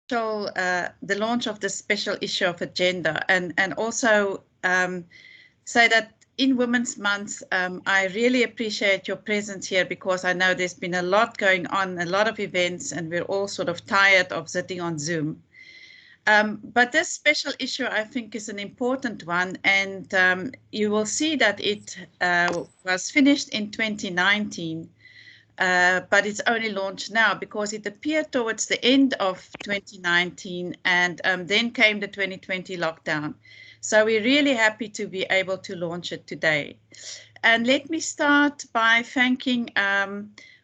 the launch of the special issue of Agenda, and also say that in Women's Month, I really appreciate your presence here, because I know there's been a lot going on, a lot of events, and we're all sort of tired of sitting on Zoom. But this special issue, I think, is an important one, and you will see that it was finished in 2019, but it's only launched now because it appeared towards the end of 2019, and then came the 2020 lockdown. So we're really happy to be able to launch it today. And let me start by thanking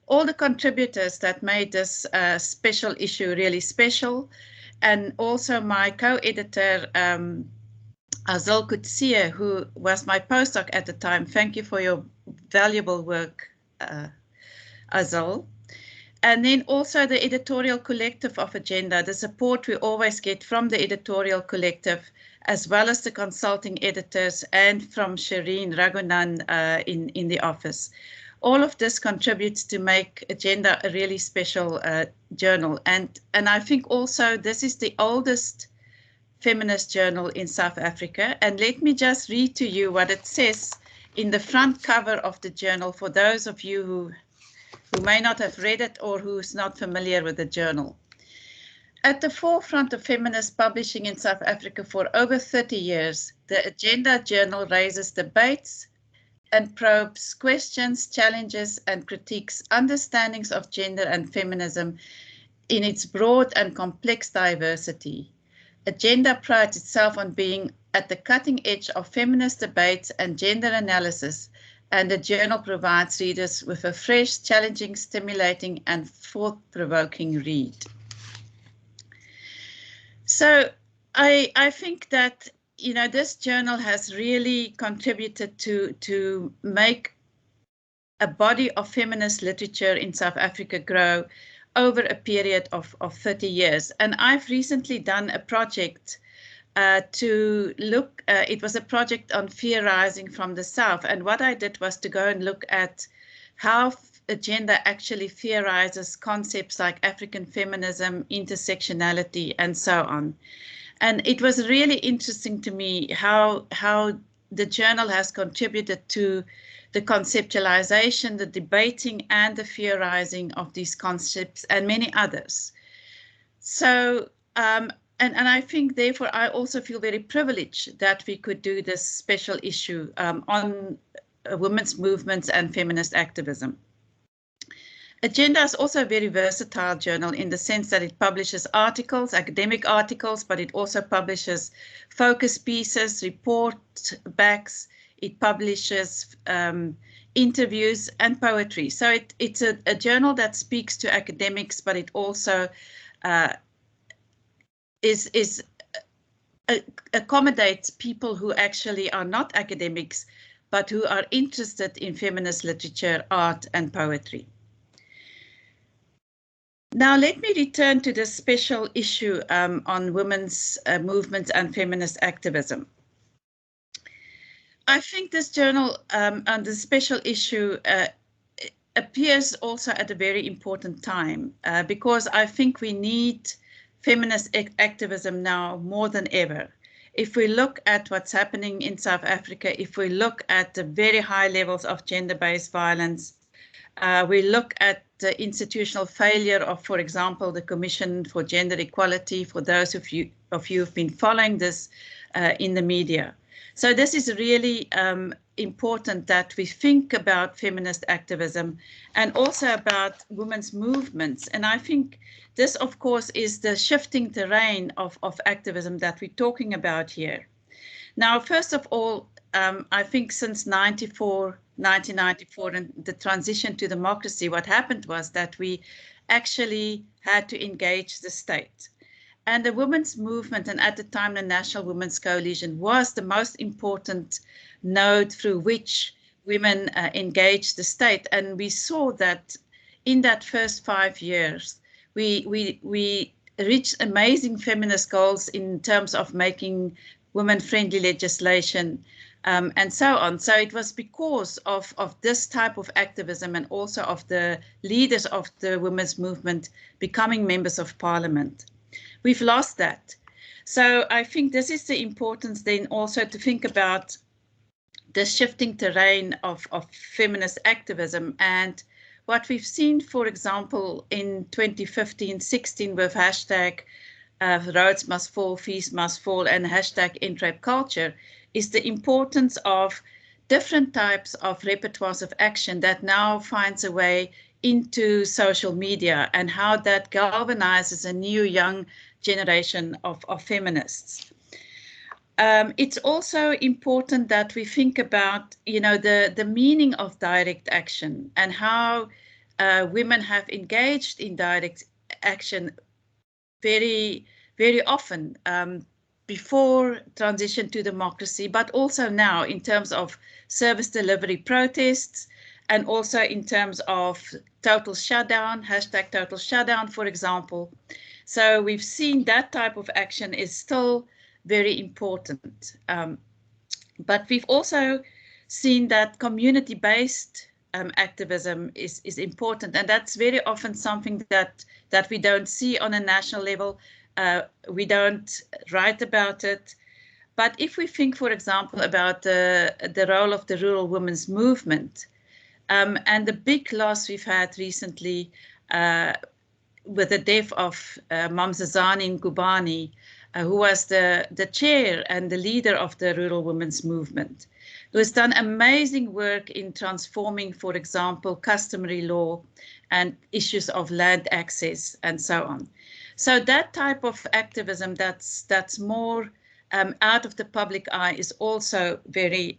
all the contributors that made this special issue really special. And also my co-editor, Azille Coetzee, who was my postdoc at the time. Thank you for your valuable work, Azille. And then also the editorial collective of Agenda, the support we always get from the editorial collective, as well as the consulting editors and from Shireen Raghunan in the office. All of this contributes to make Agenda a really special journal. And I think also this is the oldest feminist journal in South Africa. And let me just read to you what it says in the front cover of the journal for those of you who may not have read it or who's not familiar with the journal. At the forefront of feminist publishing in South Africa for over 30 years, the Agenda journal raises debates and probes questions, challenges, and critiques understandings of gender and feminism in its broad and complex diversity. Agenda prides itself on being at the cutting edge of feminist debates and gender analysis, and the journal provides readers with a fresh, challenging, stimulating, and thought-provoking read. So I think that this journal has really contributed to make a body of feminist literature in South Africa grow over a period of 30 years. And I've recently done a project to look, it was a project on fear rising from the South. And what I did was to go and look at how Agenda actually theorizes concepts like African feminism, intersectionality, and so on. And it was really interesting to me how the journal has contributed to the conceptualization, the debating, and the theorizing of these concepts and many others. So, and I think, therefore, I also feel very privileged that we could do this special issue on women's movements and feminist activism. Agenda is also a very versatile journal in the sense that it publishes articles, academic articles, but it also publishes focus pieces, report backs, it publishes interviews and poetry. So it's a journal that speaks to academics, but it also accommodates people who actually are not academics, but who are interested in feminist literature, art, and poetry. Now, let me return to this special issue on women's movements and feminist activism. I think this journal on the special issue appears also at a very important time because I think we need feminist activism now more than ever. If we look at what's happening in South Africa, if we look at the very high levels of gender-based violence, we look at the institutional failure of, for example, the Commission for Gender Equality, for those of you who've been following this in the media. So this is really important that we think about feminist activism and also about women's movements. And I think this, of course, is the shifting terrain of activism that we're talking about here. Now, first of all, I think since 1994 and the transition to democracy, what happened was that we actually had to engage the state. And the women's movement, and at the time the National Women's Coalition, was the most important node through which women engaged the state. And we saw that in that first 5 years, we reached amazing feminist goals in terms of making women-friendly legislation, and so on. So it was because of this type of activism and also of the leaders of the women's movement becoming members of parliament. we've lost that. So I think this is the importance then also to think about the shifting terrain of feminist activism, and what we've seen, for example, in 2015-16 with hashtag Roads Must Fall, Fees Must Fall, and hashtag End Rape Culture, is the importance of different types of repertoires of action that now finds a way into social media, and how that galvanizes a new young generation of feminists. It's also important that we think about, the meaning of direct action, and how women have engaged in direct action very, very often before transition to democracy, but also now in terms of service delivery protests, and also in terms of total shutdown, hashtag total shutdown, for example. So we've seen that type of action is still very important. But we've also seen that community-based activism is important, and that's very often something that we don't see on a national level. We don't write about it. But if we think, for example, about the role of the rural women's movement, and the big loss we've had recently with the death of Mamzazani Ngubane, who was the chair and the leader of the rural women's movement, who has done amazing work in transforming, for example, customary law and issues of land access and so on. So that type of activism that's more out of the public eye is also very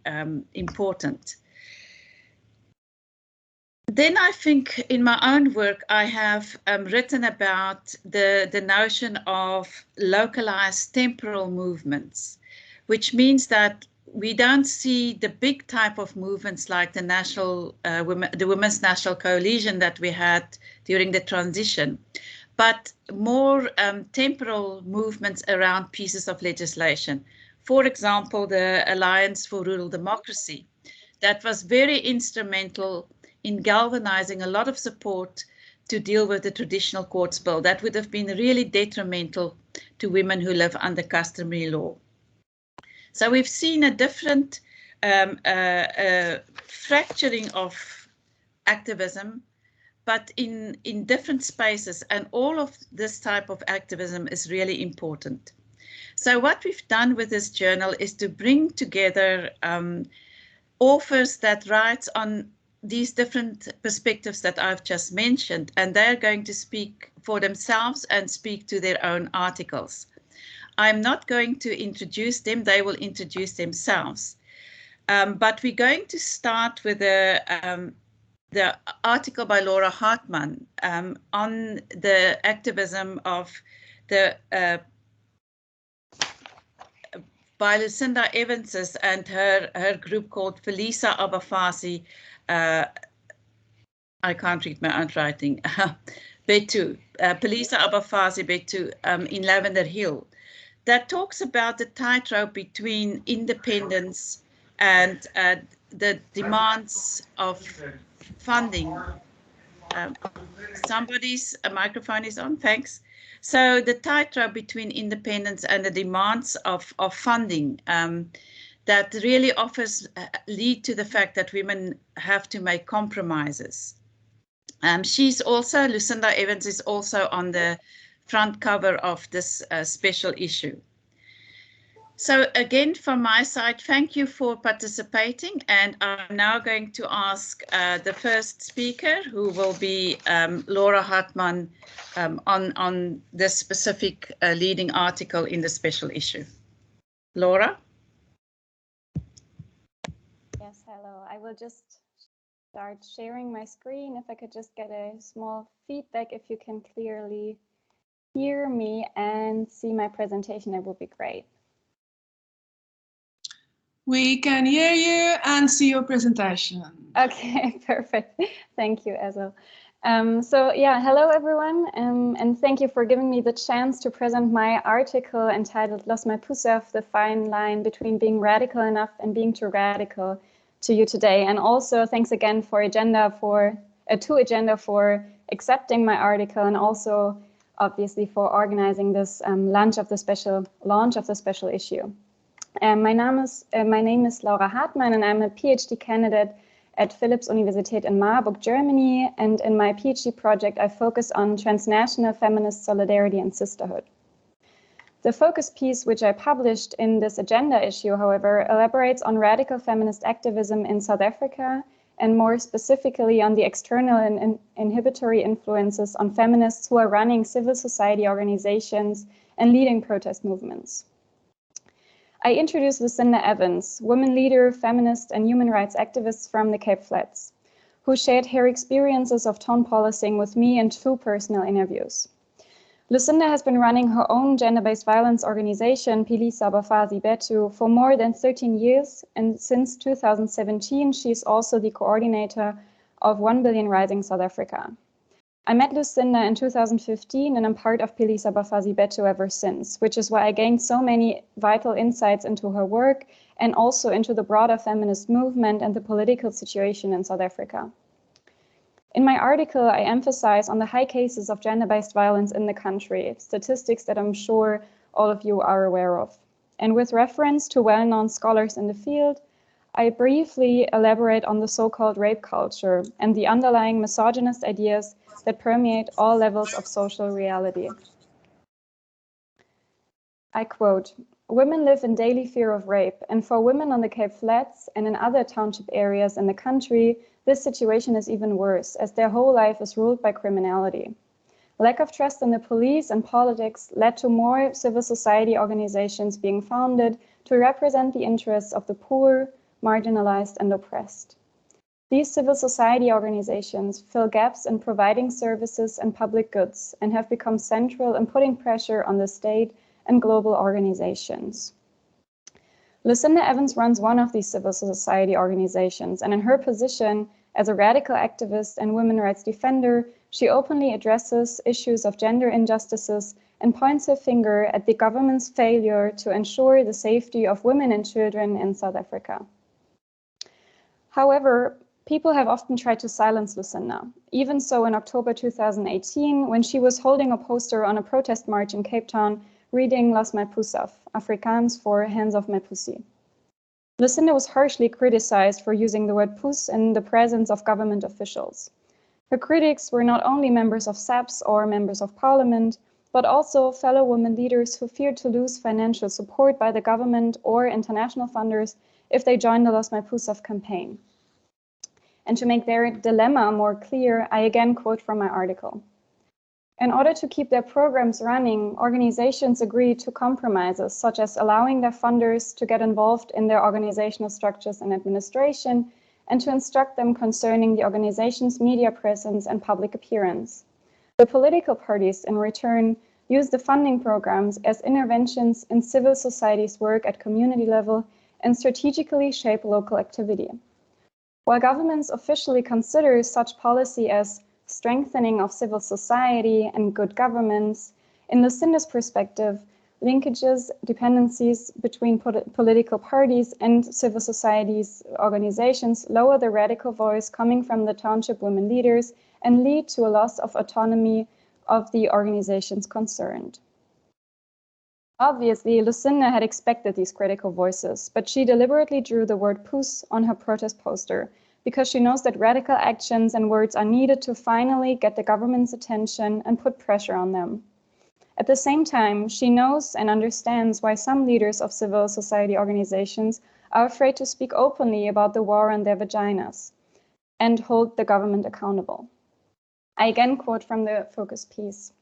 important. Then I think in my own work, I have written about the notion of localized temporal movements, which means that we don't see the big type of movements like the Women's National Coalition that we had during the transition, but more temporal movements around pieces of legislation. For example, the Alliance for Rural Democracy, that was very instrumental in galvanizing a lot of support to deal with the traditional courts bill that would have been really detrimental to women who live under customary law. So we've seen a different fracturing of activism, but in different spaces, and all of this type of activism is really important. So what we've done with this journal is to bring together authors that write on these different perspectives that I've just mentioned, and they're going to speak for themselves and speak to their own articles. I'm not going to introduce them, they will introduce themselves. But we're going to start with the article by Laura Hartmann on the activism of by Lucinda Evans and her group called Felisa Abafasi. I can't read my own writing. Betu, Felisa Abafasi Betu in Lavender Hill, that talks about the tightrope between independence and the demands of funding. Somebody's microphone is on, thanks. So the tightrope between independence and the demands of funding that really lead to the fact that women have to make compromises. Lucinda Evans is also on the front cover of this special issue. So again, from my side, thank you for participating, and I'm now going to ask the first speaker, who will be Laura Hartmann, on this specific leading article in the special issue. Laura? Yes, hello. I will just start sharing my screen. If I could just get a small feedback, if you can clearly hear me and see my presentation, it would be great. We can hear you and see your presentation. Okay, perfect. Thank you, Azille. So yeah, hello everyone, and thank you for giving me the chance to present my article entitled Lost My Pusaf, the fine line between being radical enough and being too radical, to you today. And also thanks again to Agenda for accepting my article, and also obviously, for organizing this launch of the special issue. My name is Laura Hartmann, and I'm a PhD candidate at Philipps Universität in Marburg, Germany. And in my PhD project, I focus on transnational feminist solidarity and sisterhood. The focus piece, which I published in this agenda issue, however, elaborates on radical feminist activism in South Africa, and more specifically on the external and inhibitory influences on feminists who are running civil society organizations and leading protest movements. I introduced Lucinda Evans, women leader, feminist, and human rights activist from the Cape Flats, who shared her experiences of tone policing with me in 2 personal interviews. Lucinda has been running her own gender-based violence organization, Philisa Bafazi Betu, for more than 13 years, and since 2017, she is also the coordinator of 1 Billion Rising South Africa. I met Lucinda in 2015, and I'm part of Philisa Bafazi Betu ever since, which is why I gained so many vital insights into her work and also into the broader feminist movement and the political situation in South Africa. In my article, I emphasize on the high cases of gender-based violence in the country, statistics that I'm sure all of you are aware of. And with reference to well-known scholars in the field, I briefly elaborate on the so-called rape culture and the underlying misogynist ideas that permeate all levels of social reality. I quote, "Women live in daily fear of rape, and for women on the Cape Flats and in other township areas in the country, this situation is even worse, as their whole life is ruled by criminality. Lack of trust in the police and politics led to more civil society organizations being founded to represent the interests of the poor, marginalized, and oppressed. These civil society organizations fill gaps in providing services and public goods and have become central in putting pressure on the state and global organizations." Lucinda Evans runs one of these civil society organizations, and in her position as a radical activist and women's rights defender, she openly addresses issues of gender injustices and points her finger at the government's failure to ensure the safety of women and children in South Africa. However, people have often tried to silence Lucinda. Even so, in October 2018, when she was holding a poster on a protest march in Cape Town, reading Los my poes af, Afrikaans for hands off my pussy. Lucinda was harshly criticized for using the word poes in the presence of government officials. Her critics were not only members of SAPS or members of parliament, but also fellow women leaders who feared to lose financial support by the government or international funders if they joined the Los my poes af campaign. And to make their dilemma more clear, I again quote from my article. In order to keep their programs running, organizations agreed to compromises, such as allowing their funders to get involved in their organizational structures and administration, and to instruct them concerning the organization's media presence and public appearance. The political parties, in return, use the funding programs as interventions in civil society's work at community level and strategically shape local activity. While governments officially consider such policy as strengthening of civil society and good governance, in Lucinda's perspective, linkages, dependencies between political parties and civil society's organizations lower the radical voice coming from the township women leaders and lead to a loss of autonomy of the organizations concerned. Obviously, Lucinda had expected these critical voices, but she deliberately drew the word poes on her protest poster because she knows that radical actions and words are needed to finally get the government's attention and put pressure on them. At the same time, she knows and understands why some leaders of civil society organizations are afraid to speak openly about the war on their vaginas and hold the government accountable. I again quote from the focus piece.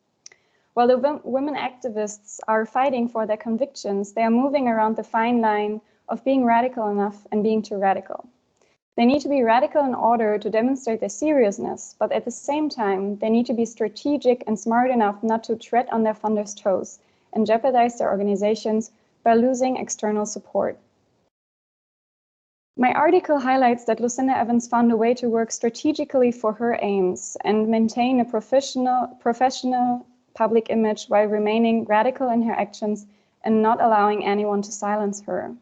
While the women activists are fighting for their convictions, they are moving around the fine line of being radical enough and being too radical. They need to be radical in order to demonstrate their seriousness, but at the same time, they need to be strategic and smart enough not to tread on their funders' toes and jeopardize their organizations by losing external support. My article highlights that Lucinda Evans found a way to work strategically for her aims and maintain a professional public image while remaining radical in her actions and not allowing anyone to silence her.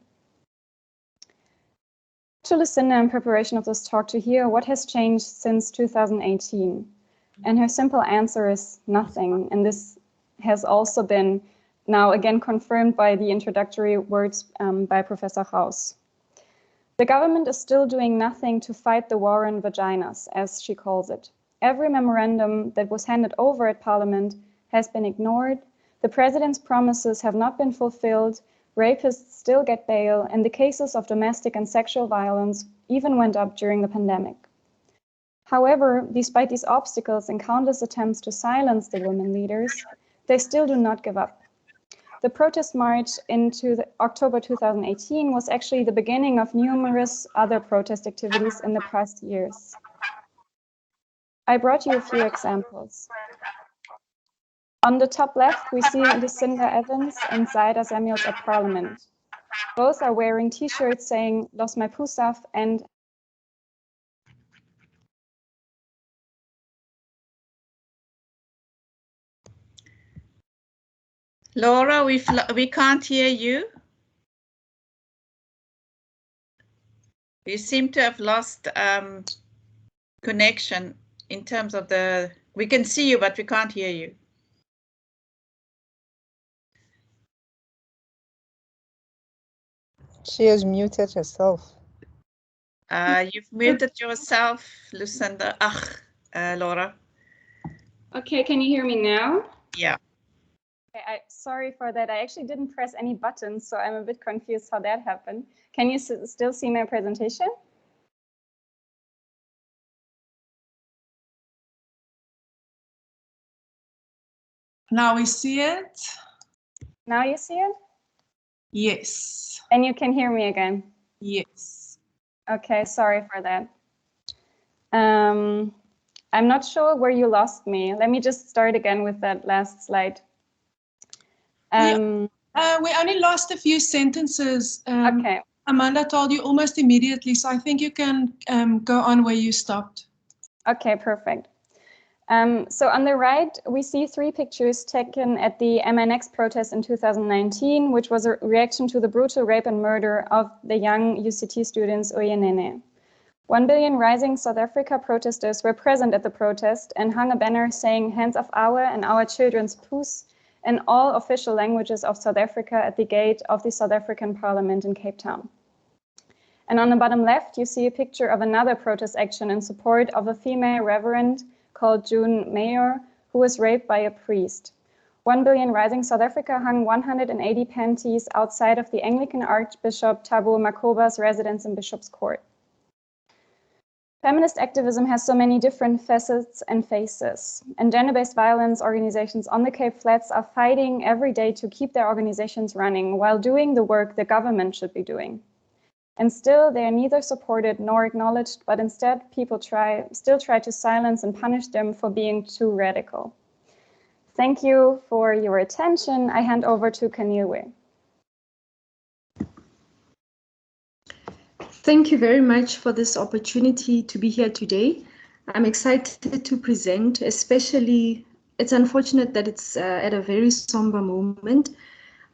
To Lucinda, in preparation of this talk, to hear what has changed since 2018. And her simple answer is nothing. And this has also been now again confirmed by the introductory words by Professor Gouws. The government is still doing nothing to fight the war on vaginas, as she calls it. Every memorandum that was handed over at Parliament has been ignored, the President's promises have not been fulfilled, rapists still get bail, and the cases of domestic and sexual violence even went up during the pandemic. However, despite these obstacles and countless attempts to silence the women leaders, they still do not give up. The protest march into October 2018 was actually the beginning of numerous other protest activities in the past years. I brought you a few examples. On the top left, we see Lucinda Evans and Zaida Samuels at Parliament. Both are wearing t-shirts saying "Los my pusaf" and Laura, we can't hear you. You seem to have lost connection in terms of the, we can see you, but we can't hear you. She has muted herself. You've muted yourself, Lucinda. Laura. Okay, can you hear me now? Yeah. Okay, sorry for that. I actually didn't press any buttons, so I'm a bit confused how that happened. Can you still see my presentation? Now we see it. Now you see it? Yes. And you can hear me again? Yes. Okay, sorry for that. I'm not sure where you lost me. Let me just start again with that last slide. We only lost a few sentences. Okay. Amanda told you almost immediately, so I think you can go on where you stopped. Okay, perfect. So on the right, we see 3 pictures taken at the MNX protest in 2019, which was a reaction to the brutal rape and murder of the young UCT students Moguena. 1 Billion Rising South Africa protesters were present at the protest and hung a banner saying "Hands off our and our children's poes" in all official languages of South Africa at the gate of the South African Parliament in Cape Town. And on the bottom left, you see a picture of another protest action in support of a female reverend called June Mayer, who was raped by a priest. 1 Billion Rising South Africa hung 180 panties outside of the Anglican Archbishop Thabo Makoba's residence in Bishop's Court. Feminist activism has so many different facets and faces, and gender-based violence organizations on the Cape Flats are fighting every day to keep their organizations running while doing the work the government should be doing. And still, they are neither supported nor acknowledged, but instead people still try to silence and punish them for being too radical. Thank you for your attention. I hand over to Kanilwe. Thank you very much for this opportunity to be here today. I'm excited to present, especially it's unfortunate that it's at a very somber moment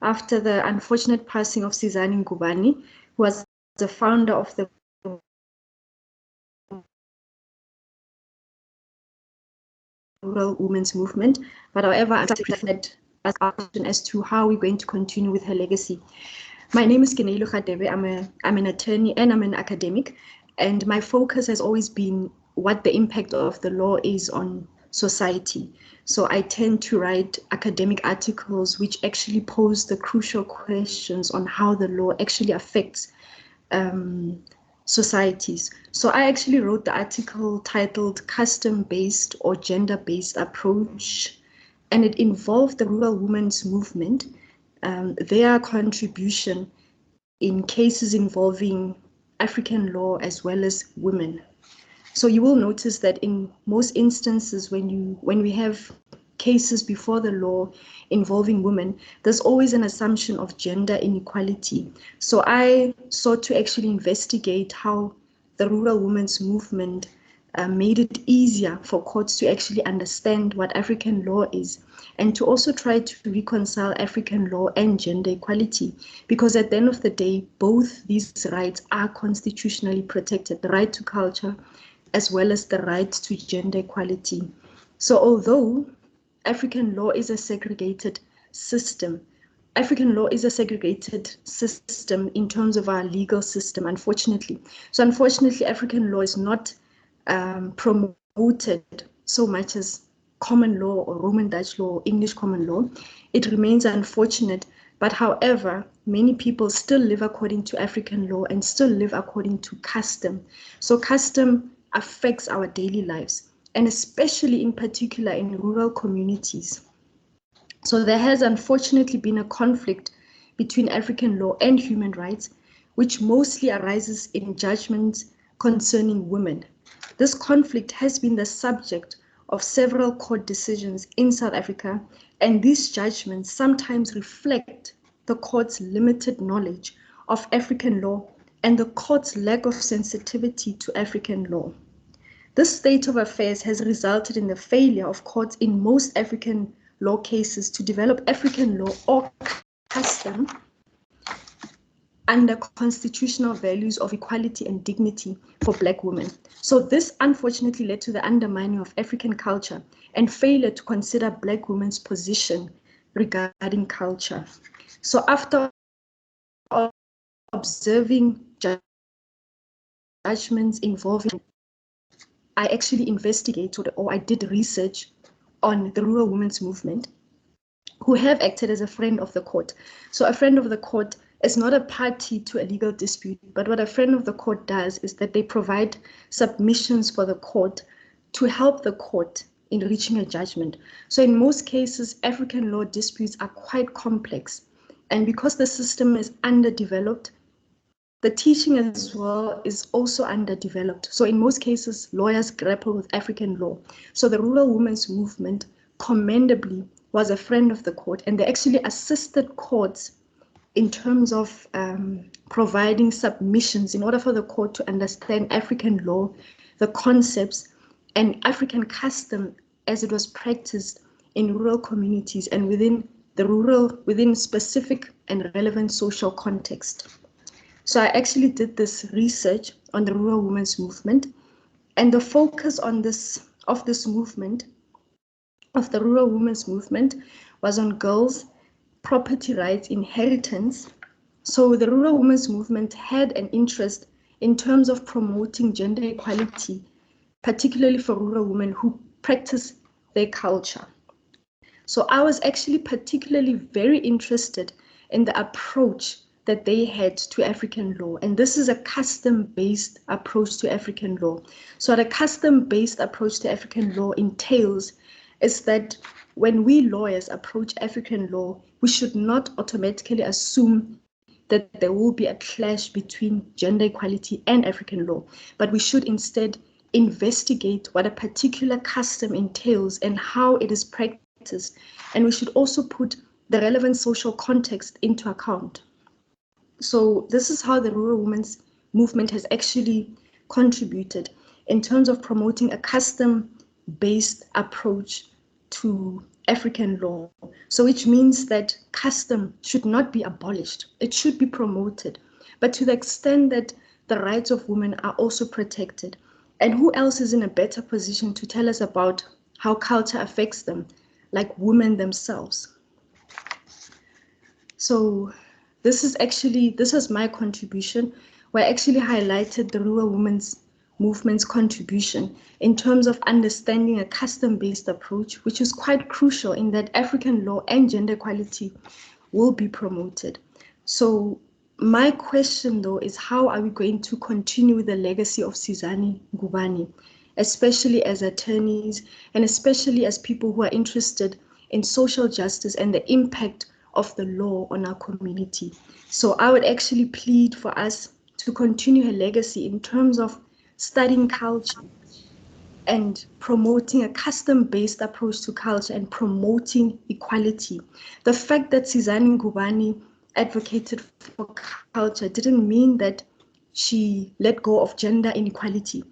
after the unfortunate passing of Sizani Ngubane, who was the founder of the rural women's movement. But however, I'm excited as to how we're going to continue with her legacy. My name is Keneilu Khadebe. I'm an attorney and I'm an academic, and my focus has always been what the impact of the law is on society. So I tend to write academic articles which actually pose the crucial questions on how the law actually affects societies. So I actually wrote the article titled "Custom-Based or Gender-Based Approach," and it involved the rural women's movement, their contribution in cases involving African law as well as women. So you will notice that in most instances when we have cases before the law involving women, there's always an assumption of gender inequality. So I sought to actually investigate how the rural women's movement made it easier for courts to actually understand what African law is, and to also try to reconcile African law and gender equality, because at the end of the day, both these rights are constitutionally protected, the right to culture as well as the right to gender equality. So although African law is a segregated system. African law is a segregated system in terms of our legal system, unfortunately. So unfortunately, African law is not promoted so much as common law or Roman Dutch law or English common law. It remains unfortunate, but however, many people still live according to African law and still live according to custom. So custom affects our daily lives, and especially in particular in rural communities. So there has unfortunately been a conflict between African law and human rights, which mostly arises in judgments concerning women. This conflict has been the subject of several court decisions in South Africa, and these judgments sometimes reflect the court's limited knowledge of African law and the court's lack of sensitivity to African law. This state of affairs has resulted in the failure of courts in most African law cases to develop African law or custom under constitutional values of equality and dignity for Black women. So this unfortunately led to the undermining of African culture and failure to consider Black women's position regarding culture. So after observing judgments involving, I actually investigated, or I did research on the rural women's movement, who have acted as a friend of the court. So a friend of the court is not a party to a legal dispute, but what a friend of the court does is that they provide submissions for the court to help the court in reaching a judgment. So in most cases, African law disputes are quite complex. And because the system is underdeveloped, the teaching as well is also underdeveloped. So in most cases, lawyers grapple with African law. So the rural women's movement commendably was a friend of the court, and they actually assisted courts in terms of providing submissions in order for the court to understand African law, the concepts, and African custom as it was practiced in rural communities and within specific and relevant social context. So I actually did this research on the rural women's movement, and the focus on of the rural women's movement was on girls' property rights, inheritance. So the rural women's movement had an interest in terms of promoting gender equality, particularly for rural women who practice their culture. So I was actually particularly very interested in the approach that they had to African law. And this is a custom-based approach to African law. So what a custom-based approach to African law entails is that when we lawyers approach African law, we should not automatically assume that there will be a clash between gender equality and African law, but we should instead investigate what a particular custom entails and how it is practiced. And we should also put the relevant social context into account. So this is how the rural women's movement has actually contributed in terms of promoting a custom-based approach to African law. So which means that custom should not be abolished. It should be promoted, but to the extent that the rights of women are also protected. And who else is in a better position to tell us about how culture affects them, like women themselves? So this was my contribution, where I actually highlighted the rural women's movement's contribution in terms of understanding a custom-based approach, which is quite crucial in that African law and gender equality will be promoted. So my question though is, how are we going to continue the legacy of Sizani Ngubane, especially as attorneys and especially as people who are interested in social justice and the impact of the law on our community? So I would actually plead for us to continue her legacy in terms of studying culture and promoting a custom-based approach to culture and promoting equality. The fact that Sizani Ngubane advocated for culture didn't mean that she let go of gender inequality.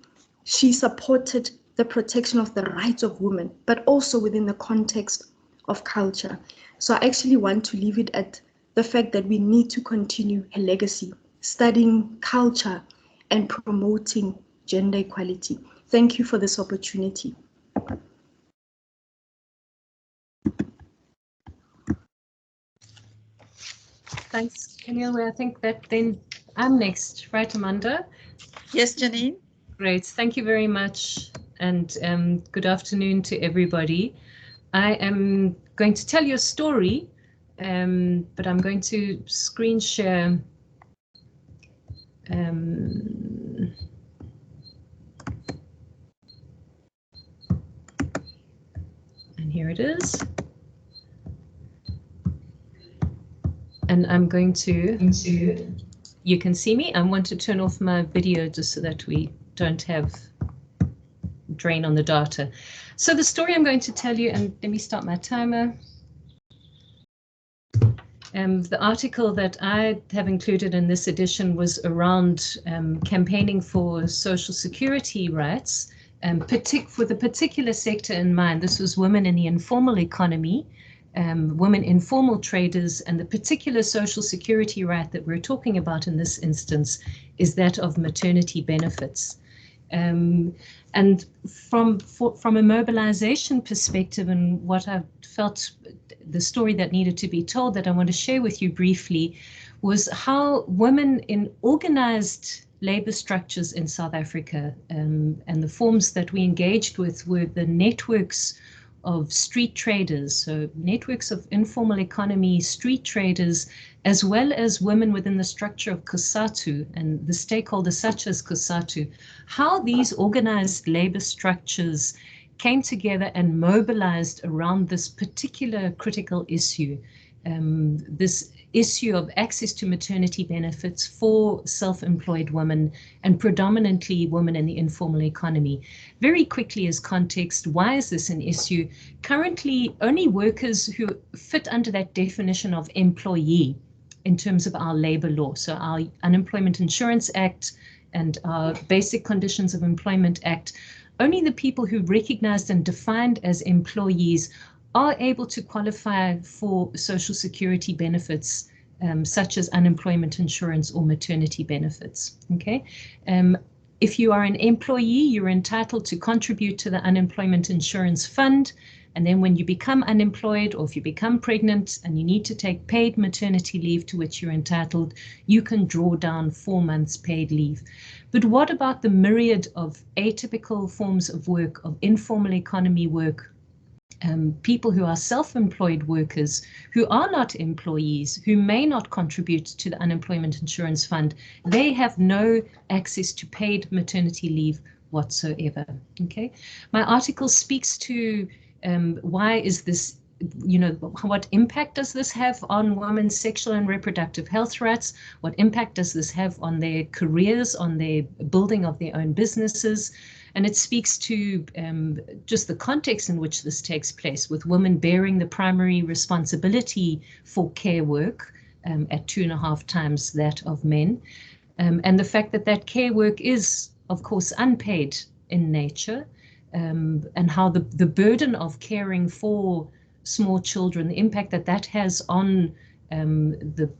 She supported the protection of the rights of women, but also within the context of culture. So I actually want to leave it at the fact that we need to continue her legacy, studying culture and promoting gender equality. Thank you for this opportunity. Thanks, Camille. I think that then I'm next, right, Amanda? Yes, Janine. Great. Thank you very much. And good afternoon to everybody. I am going to tell you a story, but I'm going to screen share. And here it is. And I'm going to, you can see me. I want to turn off my video just so that we don't have drain on the data. So the story I'm going to tell you, and let me start my timer. The article that I have included in this edition was around campaigning for social security rights, with a particular sector in mind. This was women in the informal economy, women informal traders, and the particular social security right that we're talking about in this instance is that of maternity benefits. And from a mobilization perspective, and what I felt the story that needed to be told that I want to share with you briefly was how women in organized labor structures in South Africa, and the forms that we engaged with were the networks of street traders, so networks of informal economy street traders, as well as women within the structure of COSATU and the stakeholder such as COSATU, how these organized labor structures came together and mobilized around this particular critical issue, this issue of access to maternity benefits for self-employed women and predominantly women in the informal economy. Very quickly as context, why is this an issue? Currently, only workers who fit under that definition of employee in terms of our labor law, so our Unemployment Insurance Act and our Basic Conditions of Employment Act, only the people who recognized and defined as employees are able to qualify for social security benefits, such as unemployment insurance or maternity benefits. Okay, if you are an employee, you're entitled to contribute to the unemployment insurance fund. And then when you become unemployed, or if you become pregnant and you need to take paid maternity leave to which you're entitled, you can draw down 4 months paid leave. But what about the myriad of atypical forms of work, of informal economy work, people who are self-employed workers, who are not employees, who may not contribute to the unemployment insurance fund? They have no access to paid maternity leave whatsoever. Okay, my article speaks to why is this, what impact does this have on women's sexual and reproductive health rights? What impact does this have on their careers, on their building of their own businesses? And it speaks to just the context in which this takes place, with women bearing the primary responsibility for care work at 2.5 times that of men. And the fact that that care work is, of course, unpaid in nature, and how the burden of caring for small children, the impact that that has on the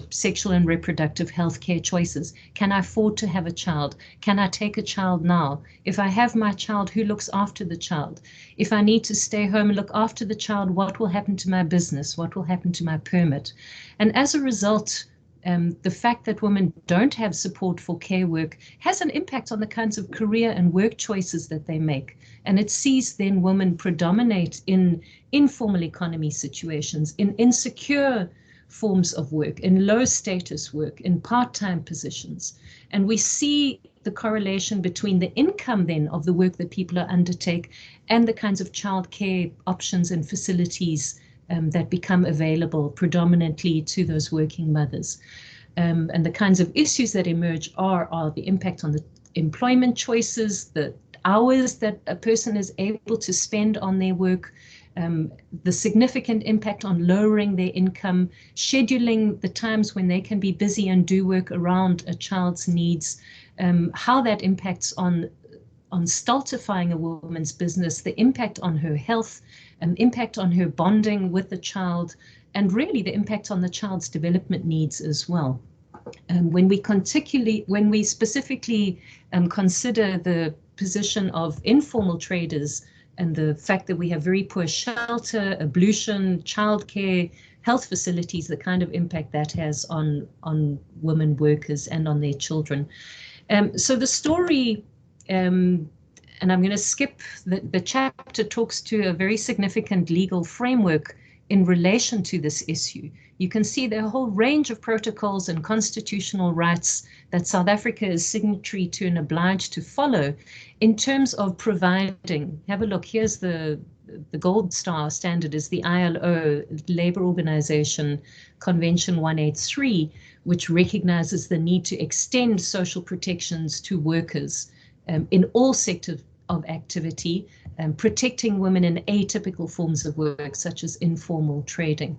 sexual and reproductive health care choices. Can I afford to have a child? Can I take a child now? If I have my child, who looks after the child? If I need to stay home and look after the child, what will happen to my business? What will happen to my permit? And as a result, the fact that women don't have support for care work has an impact on the kinds of career and work choices that they make. And it sees then women predominate in informal economy situations, in insecure forms of work, in low status work, in part-time positions. And we see the correlation between the income then of the work that people undertake and the kinds of childcare options and facilities that become available predominantly to those working mothers. And the kinds of issues that emerge are the impact on the employment choices, the hours that a person is able to spend on their work, the significant impact on lowering their income, scheduling the times when they can be busy and do work around a child's needs, how that impacts on stultifying a woman's business, the impact on her health, impact on her bonding with the child, and really the impact on the child's development needs as well. When we specifically consider the position of informal traders and the fact that we have very poor shelter, ablution, childcare, health facilities, the kind of impact that has on women workers and on their children. So the story, and I'm going to skip the chapter, talks to a very significant legal framework in relation to this issue. You can see there are a whole range of protocols and constitutional rights that South Africa is signatory to and obliged to follow in terms of providing. Have a look, here's the gold star standard is the ILO, Labour Organization Convention 183, which recognizes the need to extend social protections to workers in all sectors of activity, protecting women in atypical forms of work, such as informal trading.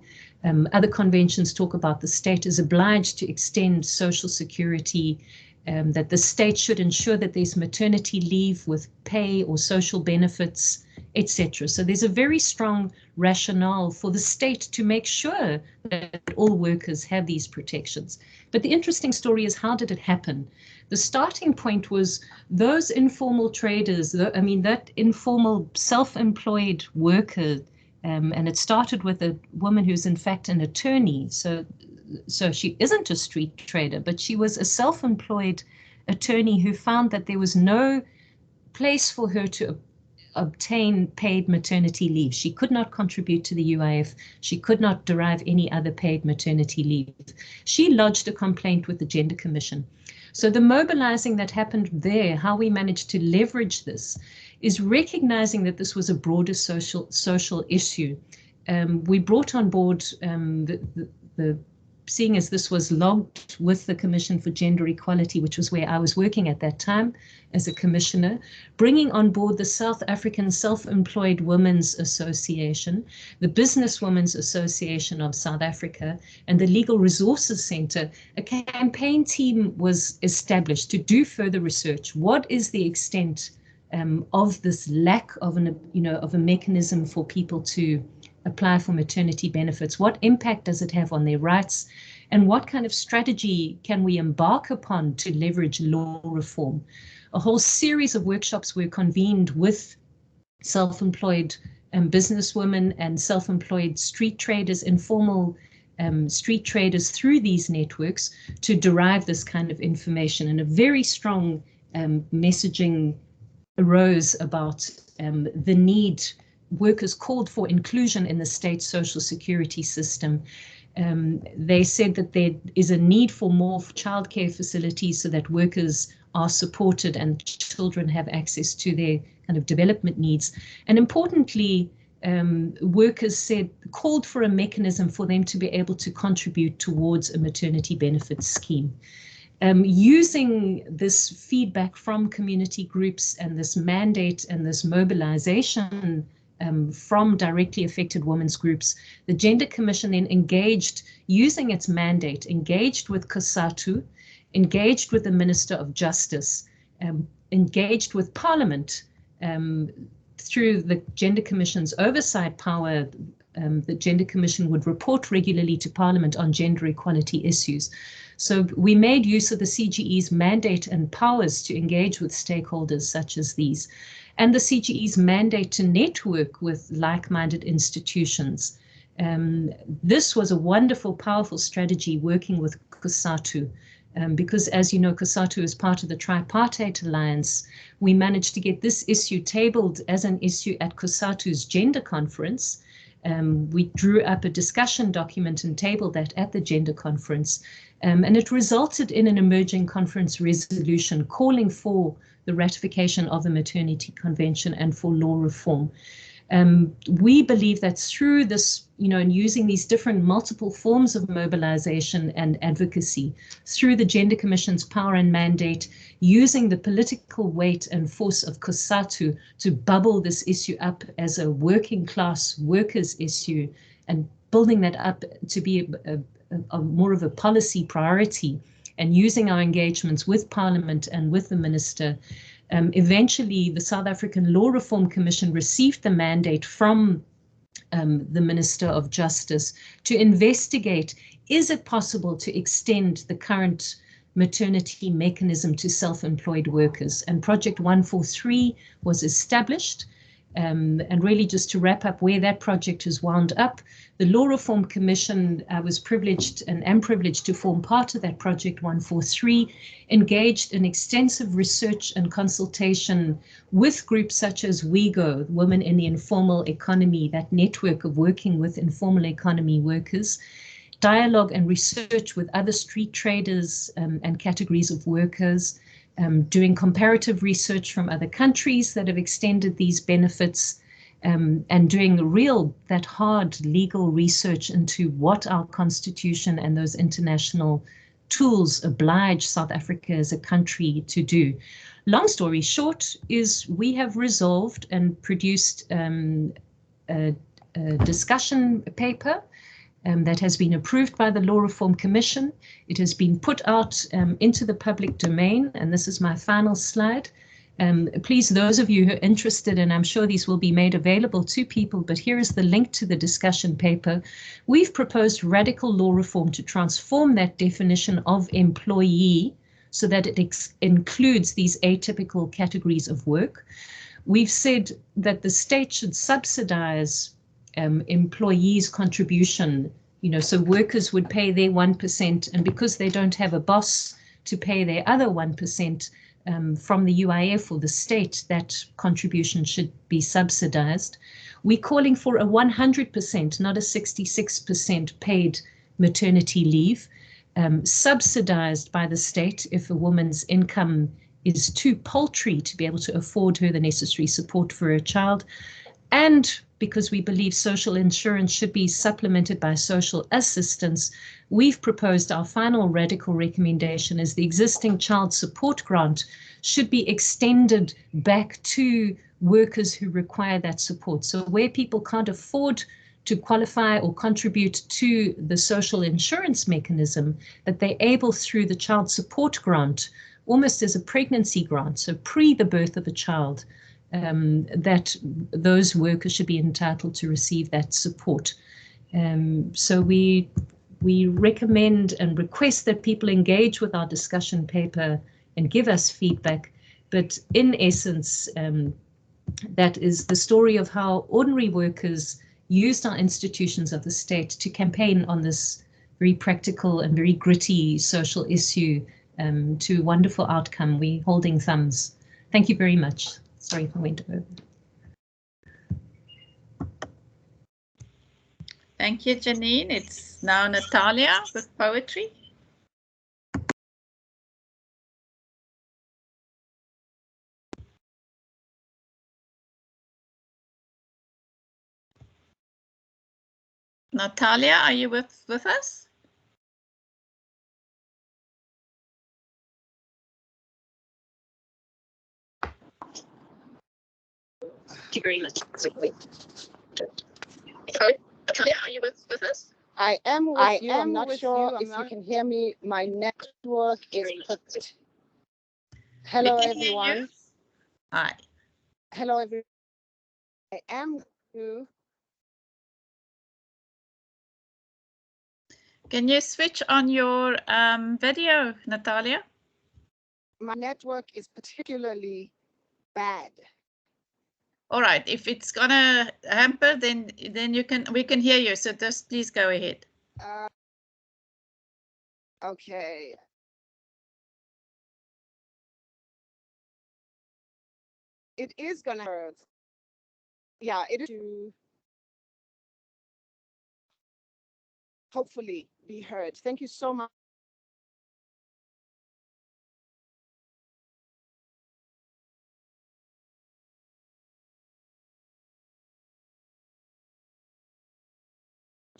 Other conventions talk about the state is obliged to extend social security, that the state should ensure that there's maternity leave with pay or social benefits, etc. So there's a very strong rationale for the state to make sure that all workers have these protections. But the interesting story is, how did it happen? The starting point was those informal traders, that informal self-employed worker, and it started with a woman who's in fact an attorney. So she isn't a street trader, but she was a self-employed attorney who found that there was no place for her to obtain paid maternity leave. She could not contribute to the UIF. She could not derive any other paid maternity leave. She lodged a complaint with the Gender Commission. So the mobilizing that happened there, how we managed to leverage this, is recognizing that this was a broader social issue. We brought on board seeing as this was logged with the Commission for Gender Equality, which was where I was working at that time as a commissioner, bringing on board the South African Self-Employed Women's Association, the Business Women's Association of South Africa, and the Legal Resources Center. A campaign team was established to do further research. What is the extent of this lack of a mechanism for people to apply for maternity benefits? What impact does it have on their rights? And what kind of strategy can we embark upon to leverage law reform? A whole series of workshops were convened with self-employed businesswomen and self-employed street traders, informal street traders through these networks to derive this kind of information. And a very strong messaging arose about the need. Workers called for inclusion in the state social security system. They said that there is a need for more childcare facilities so that workers are supported and children have access to their kind of development needs. And importantly, workers called for a mechanism for them to be able to contribute towards a maternity benefits scheme. Using this feedback from community groups and this mandate and this mobilization from directly affected women's groups, the Gender Commission then engaged, using its mandate, engaged with COSATU, engaged with the Minister of Justice, engaged with Parliament through the Gender Commission's oversight power. The Gender Commission would report regularly to Parliament on gender equality issues. So we made use of the CGE's mandate and powers to engage with stakeholders such as these, and the CGE's mandate to network with like-minded institutions. This was a wonderful, powerful strategy working with COSATU, because as you know, COSATU is part of the Tripartite Alliance. We managed to get this issue tabled as an issue at COSATU's Gender Conference. We drew up a discussion document and tabled that at the Gender Conference, and it resulted in an emerging conference resolution calling for the ratification of the Maternity Convention and for law reform. We believe that through this, and using these different multiple forms of mobilization and advocacy, through the Gender Commission's power and mandate, using the political weight and force of COSATU to bubble this issue up as a working class workers issue and building that up to be a more of a policy priority, and using our engagements with Parliament and with the Minister, eventually the South African Law Reform Commission received the mandate from the Minister of Justice to investigate, is it possible to extend the current maternity mechanism to self-employed workers? And Project 143 was established. And really just to wrap up where that project is wound up, the Law Reform Commission was privileged and am privileged to form part of that project 143, engaged in extensive research and consultation with groups such as WeGo, Women in the Informal Economy, that network of working with informal economy workers, dialogue and research with other street traders and categories of workers, doing comparative research from other countries that have extended these benefits, and doing that hard legal research into what our constitution and those international tools oblige South Africa as a country to do. Long story short is we have resolved and produced a discussion paper that has been approved by the Law Reform Commission. It has been put out into the public domain, and this is my final slide. Please, those of you who are interested, and I'm sure these will be made available to people, but here is the link to the discussion paper. We've proposed radical law reform to transform that definition of employee so that it includes these atypical categories of work. We've said that the state should subsidize employees' contribution, so workers would pay their 1%, and because they don't have a boss to pay their other 1% from the UIF or the state, that contribution should be subsidized. We're calling for a 100%, not a 66% paid maternity leave, subsidized by the state if a woman's income is too paltry to be able to afford her the necessary support for her child. And because we believe social insurance should be supplemented by social assistance, we've proposed our final radical recommendation is the existing child support grant should be extended back to workers who require that support. So where people can't afford to qualify or contribute to the social insurance mechanism, that they're able through the child support grant, almost as a pregnancy grant, so pre the birth of a child, that those workers should be entitled to receive that support. So we recommend and request that people engage with our discussion paper and give us feedback. But in essence, that is the story of how ordinary workers used our institutions of the state to campaign on this very practical and very gritty social issue to a wonderful outcome. We're holding thumbs. Thank you very much. Sorry if I went over. Thank you, Janine. It's now Natalia with poetry. Natalia, are you with us? Thank you very much. Sorry, Natalia, are you with us? I am with you. I'm not sure if you can hear me. My network is perfect. Hello, everyone. Hi. Hello, everyone. I am with you. Can you switch on your video, Natalia? My network is particularly bad. All right, if it's gonna hamper, then we can hear you. So just please go ahead. Okay. It is gonna hurt. Yeah, it is to hopefully be heard. Thank you so much.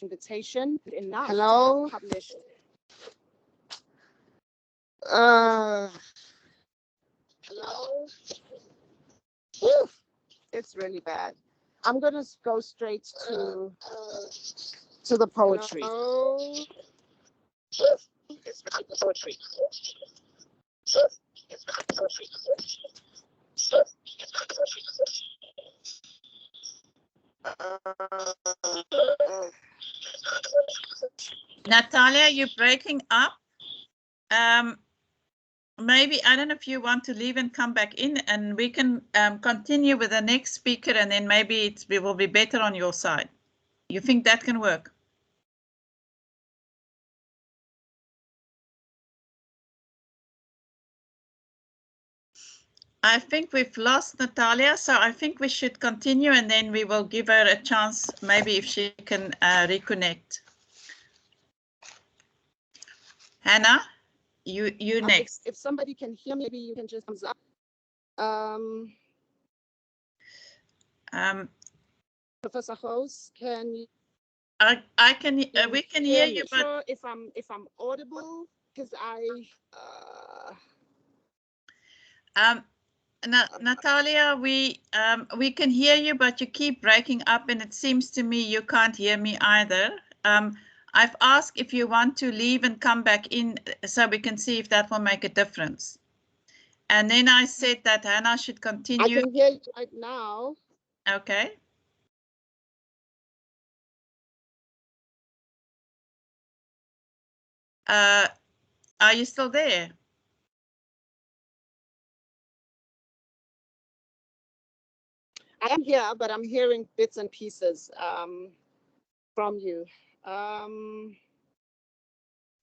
Invitation enough. Hello. Published. Hello. Woo. It's really bad. I'm gonna go straight to the poetry. Hello. It's the poetry. It's the poetry. Natalia, you're breaking up. maybe, I don't know if you want to leave and come back in, and we can continue with the next speaker, and then maybe it will be better on your side. You think that can work? I think we've lost Natalia, so I think we should continue, and then we will give her a chance, maybe if she can reconnect. Hannah, you next. If somebody can hear me, maybe you can just thumbs up. Professor Gouws, can you? I can. We can hear you, but sure if I'm audible, because Natalia, we can hear you, but you keep breaking up, and it seems to me you can't hear me either. I've asked if you want to leave and come back in, so we can see if that will make a difference. And then I said that Hannah should continue. I can hear you right now. Okay. Are you still there? I am here, but I'm hearing bits and pieces from you.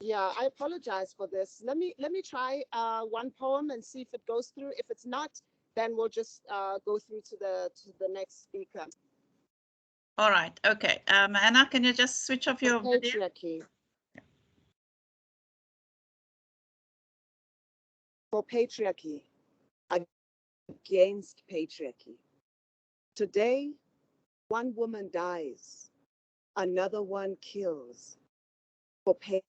Yeah, I apologize for this. Let me try one poem and see if it goes through. If it's not, then we'll just go through to the next speaker. All right. Okay. Hannah, can you just switch off your video? Patriarchy. For patriarchy, against patriarchy. Today, one woman dies, another one kills. For patriarchy.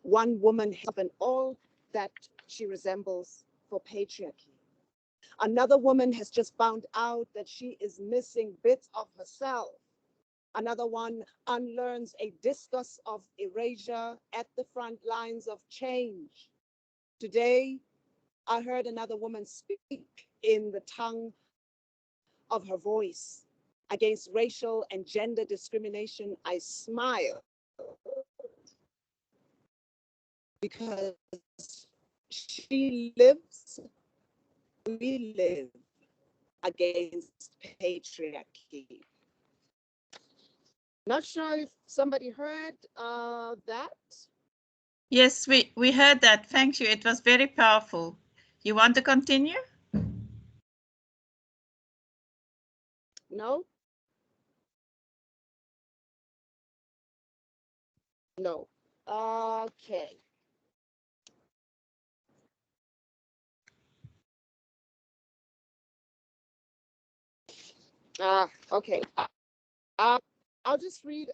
One woman has been all that she resembles for patriarchy. Another woman has just found out that she is missing bits of herself. Another one unlearns a discourse of erasure at the front lines of change. Today, I heard another woman speak in the tongue of her voice. Against racial and gender discrimination, I smile because she lives, we live against patriarchy. Not sure if somebody heard that. Yes, we heard that. Thank you. It was very powerful. You want to continue? No? No. Okay. Okay. I'll just read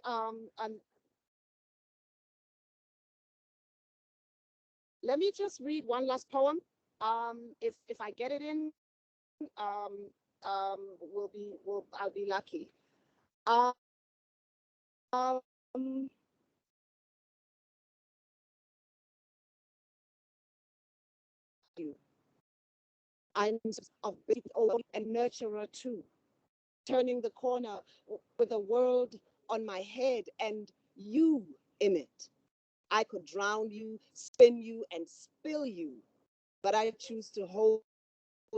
let me just read one last poem. If I get it in, I'll be lucky. I'm of big old and nurturer too, turning the corner with a world on my head and you in it. I could drown you, spin you, and spill you, but I choose to hold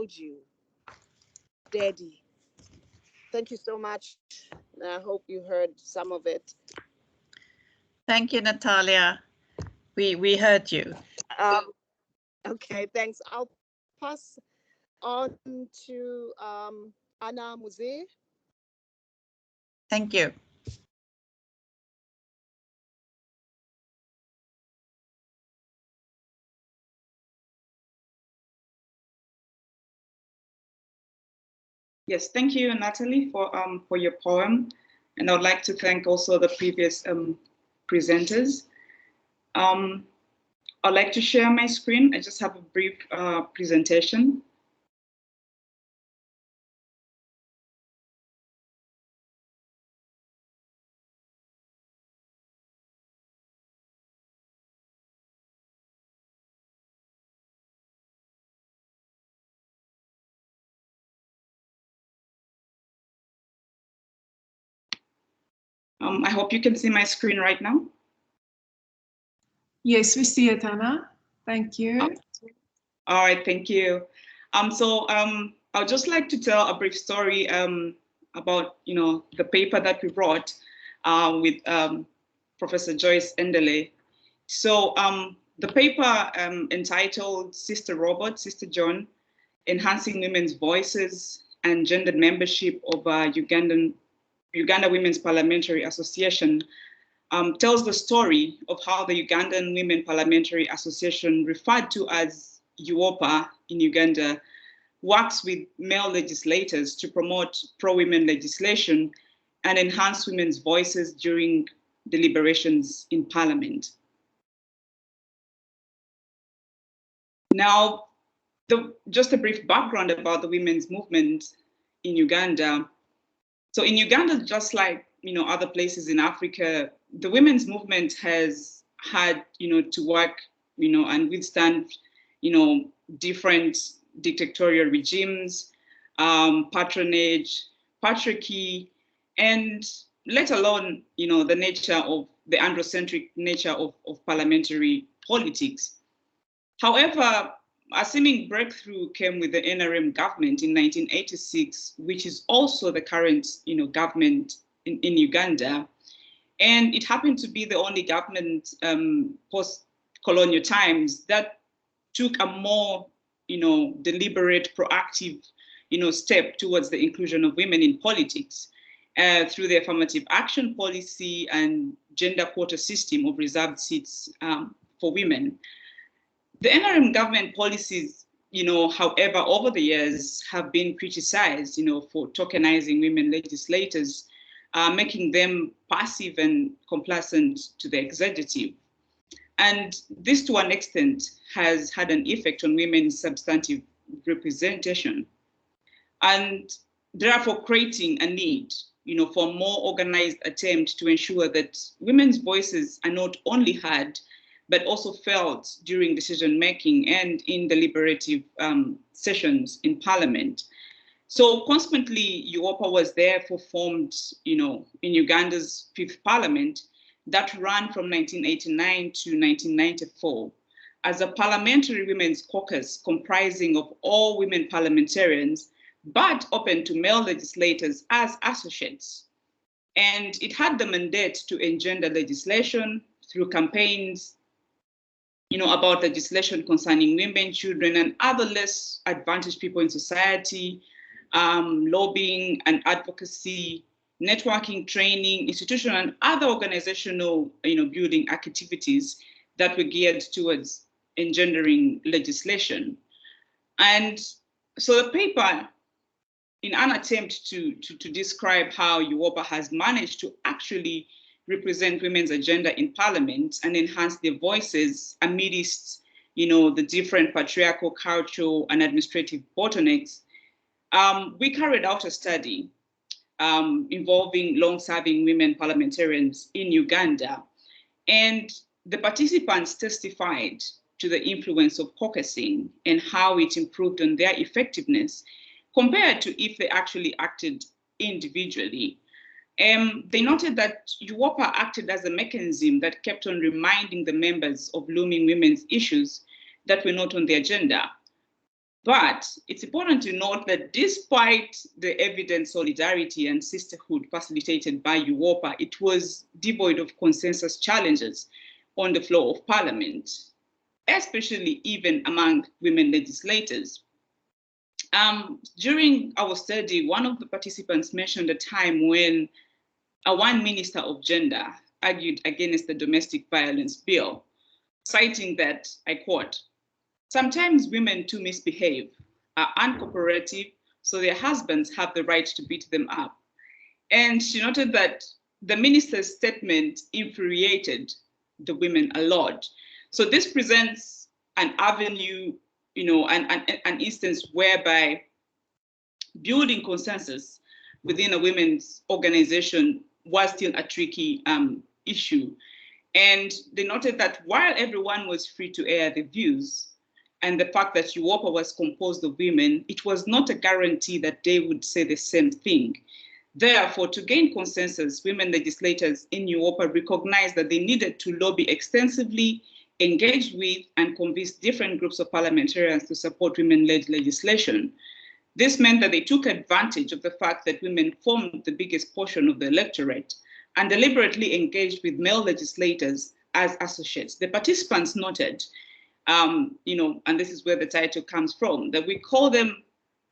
you steady. Thank you so much. I hope you heard some of it. Thank you, Natalia. We heard you. Okay, thanks. I'll pass on to Anna Muze. Thank you. Yes, thank you, Natalie, for your poem. And I would like to thank also the previous presenters. I'd like to share my screen. I just have a brief presentation. I hope you can see my screen right now. Yes, we see it, Anna. Thank you. All right, thank you. I'd just like to tell a brief story about, the paper that we wrote with Professor Joyce Endele. So the paper entitled Sister Robert, Sister John, Enhancing Women's Voices and Gendered Membership of Uganda Women's Parliamentary Association tells the story of how the Ugandan Women Parliamentary Association, referred to as UOPA in Uganda, works with male legislators to promote pro-women legislation and enhance women's voices during deliberations in Parliament. Now, just a brief background about the women's movement in Uganda. So in Uganda, just like other places in Africa, the women's movement has had to work and withstand different dictatorial regimes, patronage, patriarchy, and let alone the nature of the androcentric nature of parliamentary politics. However, a seeming breakthrough came with the NRM government in 1986, which is also the current government in Uganda. And it happened to be the only government post-colonial times that took a more deliberate, proactive step towards the inclusion of women in politics through the affirmative action policy and gender quota system of reserved seats for women. The NRM government policies, however, over the years have been criticized, for tokenizing women legislators, making them passive and complacent to the executive. And this, to an extent, has had an effect on women's substantive representation, and therefore creating a need, for a more organized attempt to ensure that women's voices are not only heard, but also felt during decision-making and in deliberative sessions in Parliament. So consequently, UOPA was therefore formed, in Uganda's 5th Parliament that ran from 1989 to 1994 as a parliamentary women's caucus comprising of all women parliamentarians, but open to male legislators as associates. And it had the mandate to engender legislation through campaigns about legislation concerning women, children, and other less advantaged people in society, lobbying and advocacy, networking, training, institutional and other organizational, building activities that were geared towards engendering legislation. And so the paper, in an attempt to describe how UOPA has managed to actually represent women's agenda in Parliament and enhance their voices amidst, the different patriarchal, cultural, and administrative bottlenecks, we carried out a study involving long-serving women parliamentarians in Uganda, and the participants testified to the influence of caucusing and how it improved on their effectiveness compared to if they actually acted individually. They noted that UOPA acted as a mechanism that kept on reminding the members of looming women's issues that were not on the agenda. But it's important to note that despite the evident solidarity and sisterhood facilitated by UOPA, it was devoid of consensus challenges on the floor of Parliament, especially even among women legislators. During our study, one of the participants mentioned a time when one minister of gender argued against the domestic violence bill, citing that, I quote, "Sometimes women too misbehave, are uncooperative, so their husbands have the right to beat them up." And she noted that the minister's statement infuriated the women a lot. So this presents an avenue, an instance whereby building consensus within a women's organization was still a tricky issue. And they noted that while everyone was free to air their views, and the fact that UOPA was composed of women, it was not a guarantee that they would say the same thing. Therefore, to gain consensus, women legislators in UOPA recognized that they needed to lobby extensively engaged with and convinced different groups of parliamentarians to support women-led legislation. This meant that they took advantage of the fact that women formed the biggest portion of the electorate and deliberately engaged with male legislators as associates. The participants noted, and this is where the title comes from, that we call them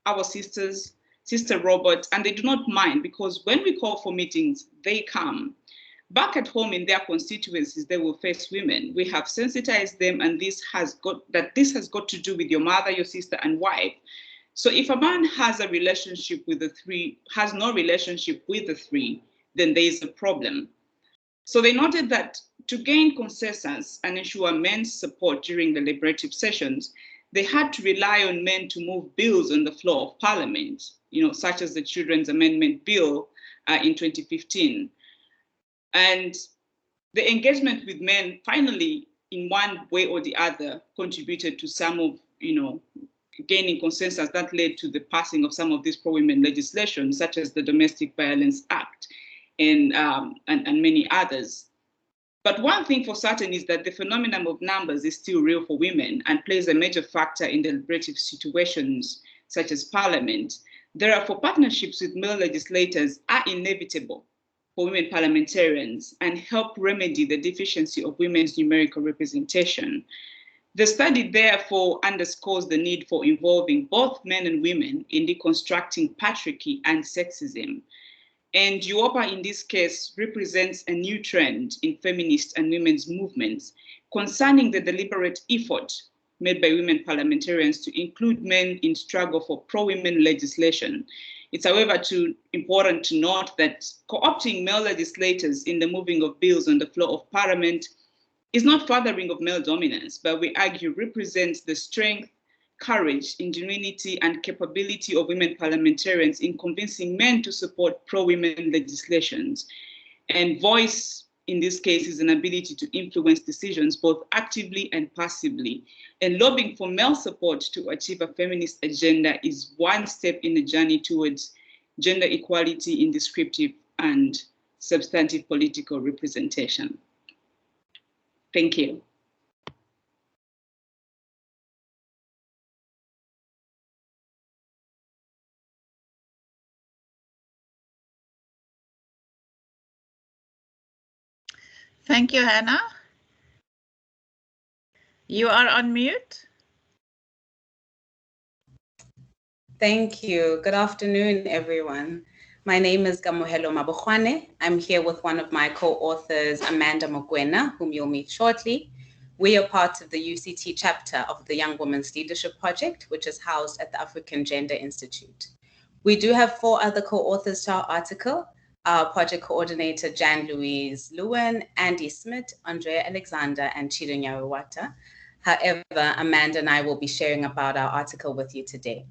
our sisters, Sister Robert, and they do not mind because when we call for meetings, they come. Back at home in their constituencies, they will face women. We have sensitized them, and this has got to do with your mother, your sister, and wife. So if a man has a relationship with the three, has no relationship with the three, then there is a problem. So they noted that to gain consensus and ensure men's support during the deliberative sessions, they had to rely on men to move bills on the floor of Parliament, such as the Children's Amendment Bill in 2015. And the engagement with men finally, in one way or the other, contributed to some of, gaining consensus that led to the passing of some of these pro-women legislation, such as the Domestic Violence Act and many others. But one thing for certain is that the phenomenon of numbers is still real for women and plays a major factor in deliberative situations such as Parliament. Therefore, partnerships with male legislators are inevitable for women parliamentarians and help remedy the deficiency of women's numerical representation. The study therefore underscores the need for involving both men and women in deconstructing patriarchy and sexism. And UOPA in this case represents a new trend in feminist and women's movements concerning the deliberate effort made by women parliamentarians to include men in struggle for pro-women legislation. It's, however, important to note that co-opting male legislators in the moving of bills on the floor of Parliament is not furthering of male dominance, but we argue represents the strength, courage, ingenuity, and capability of women parliamentarians in convincing men to support pro-women legislations. And voice, in this case, is an ability to influence decisions both actively and passively. And lobbying for male support to achieve a feminist agenda is one step in the journey towards gender equality in descriptive and substantive political representation. Thank you. Thank you, Hannah. You are on mute. Thank you. Good afternoon, everyone. My name is Kamohelo Mabokhwane. I'm here with one of my co-authors, Amanda Moguena, whom you'll meet shortly. We are part of the UCT chapter of the Young Women's Leadership Project, which is housed at the African Gender Institute. We do have 4 other co-authors to our article: our project coordinator, Jan-Louise Lewin, Andy Smith, Andrea Alexander, and Chido Nyaruwata. However, Amanda and I will be sharing about our article with you today.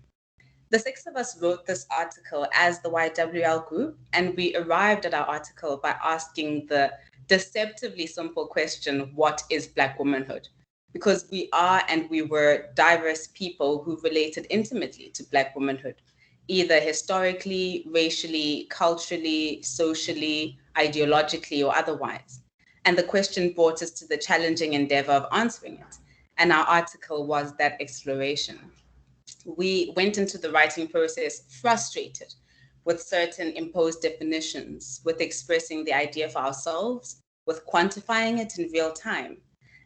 The 6 of us wrote this article as the YWL group, and we arrived at our article by asking the deceptively simple question, what is Black womanhood? Because we are and we were diverse people who related intimately to Black womanhood, either historically, racially, culturally, socially, ideologically, or otherwise. And the question brought us to the challenging endeavor of answering it. And our article was that exploration. We went into the writing process frustrated with certain imposed definitions, with expressing the idea for ourselves, with quantifying it in real time.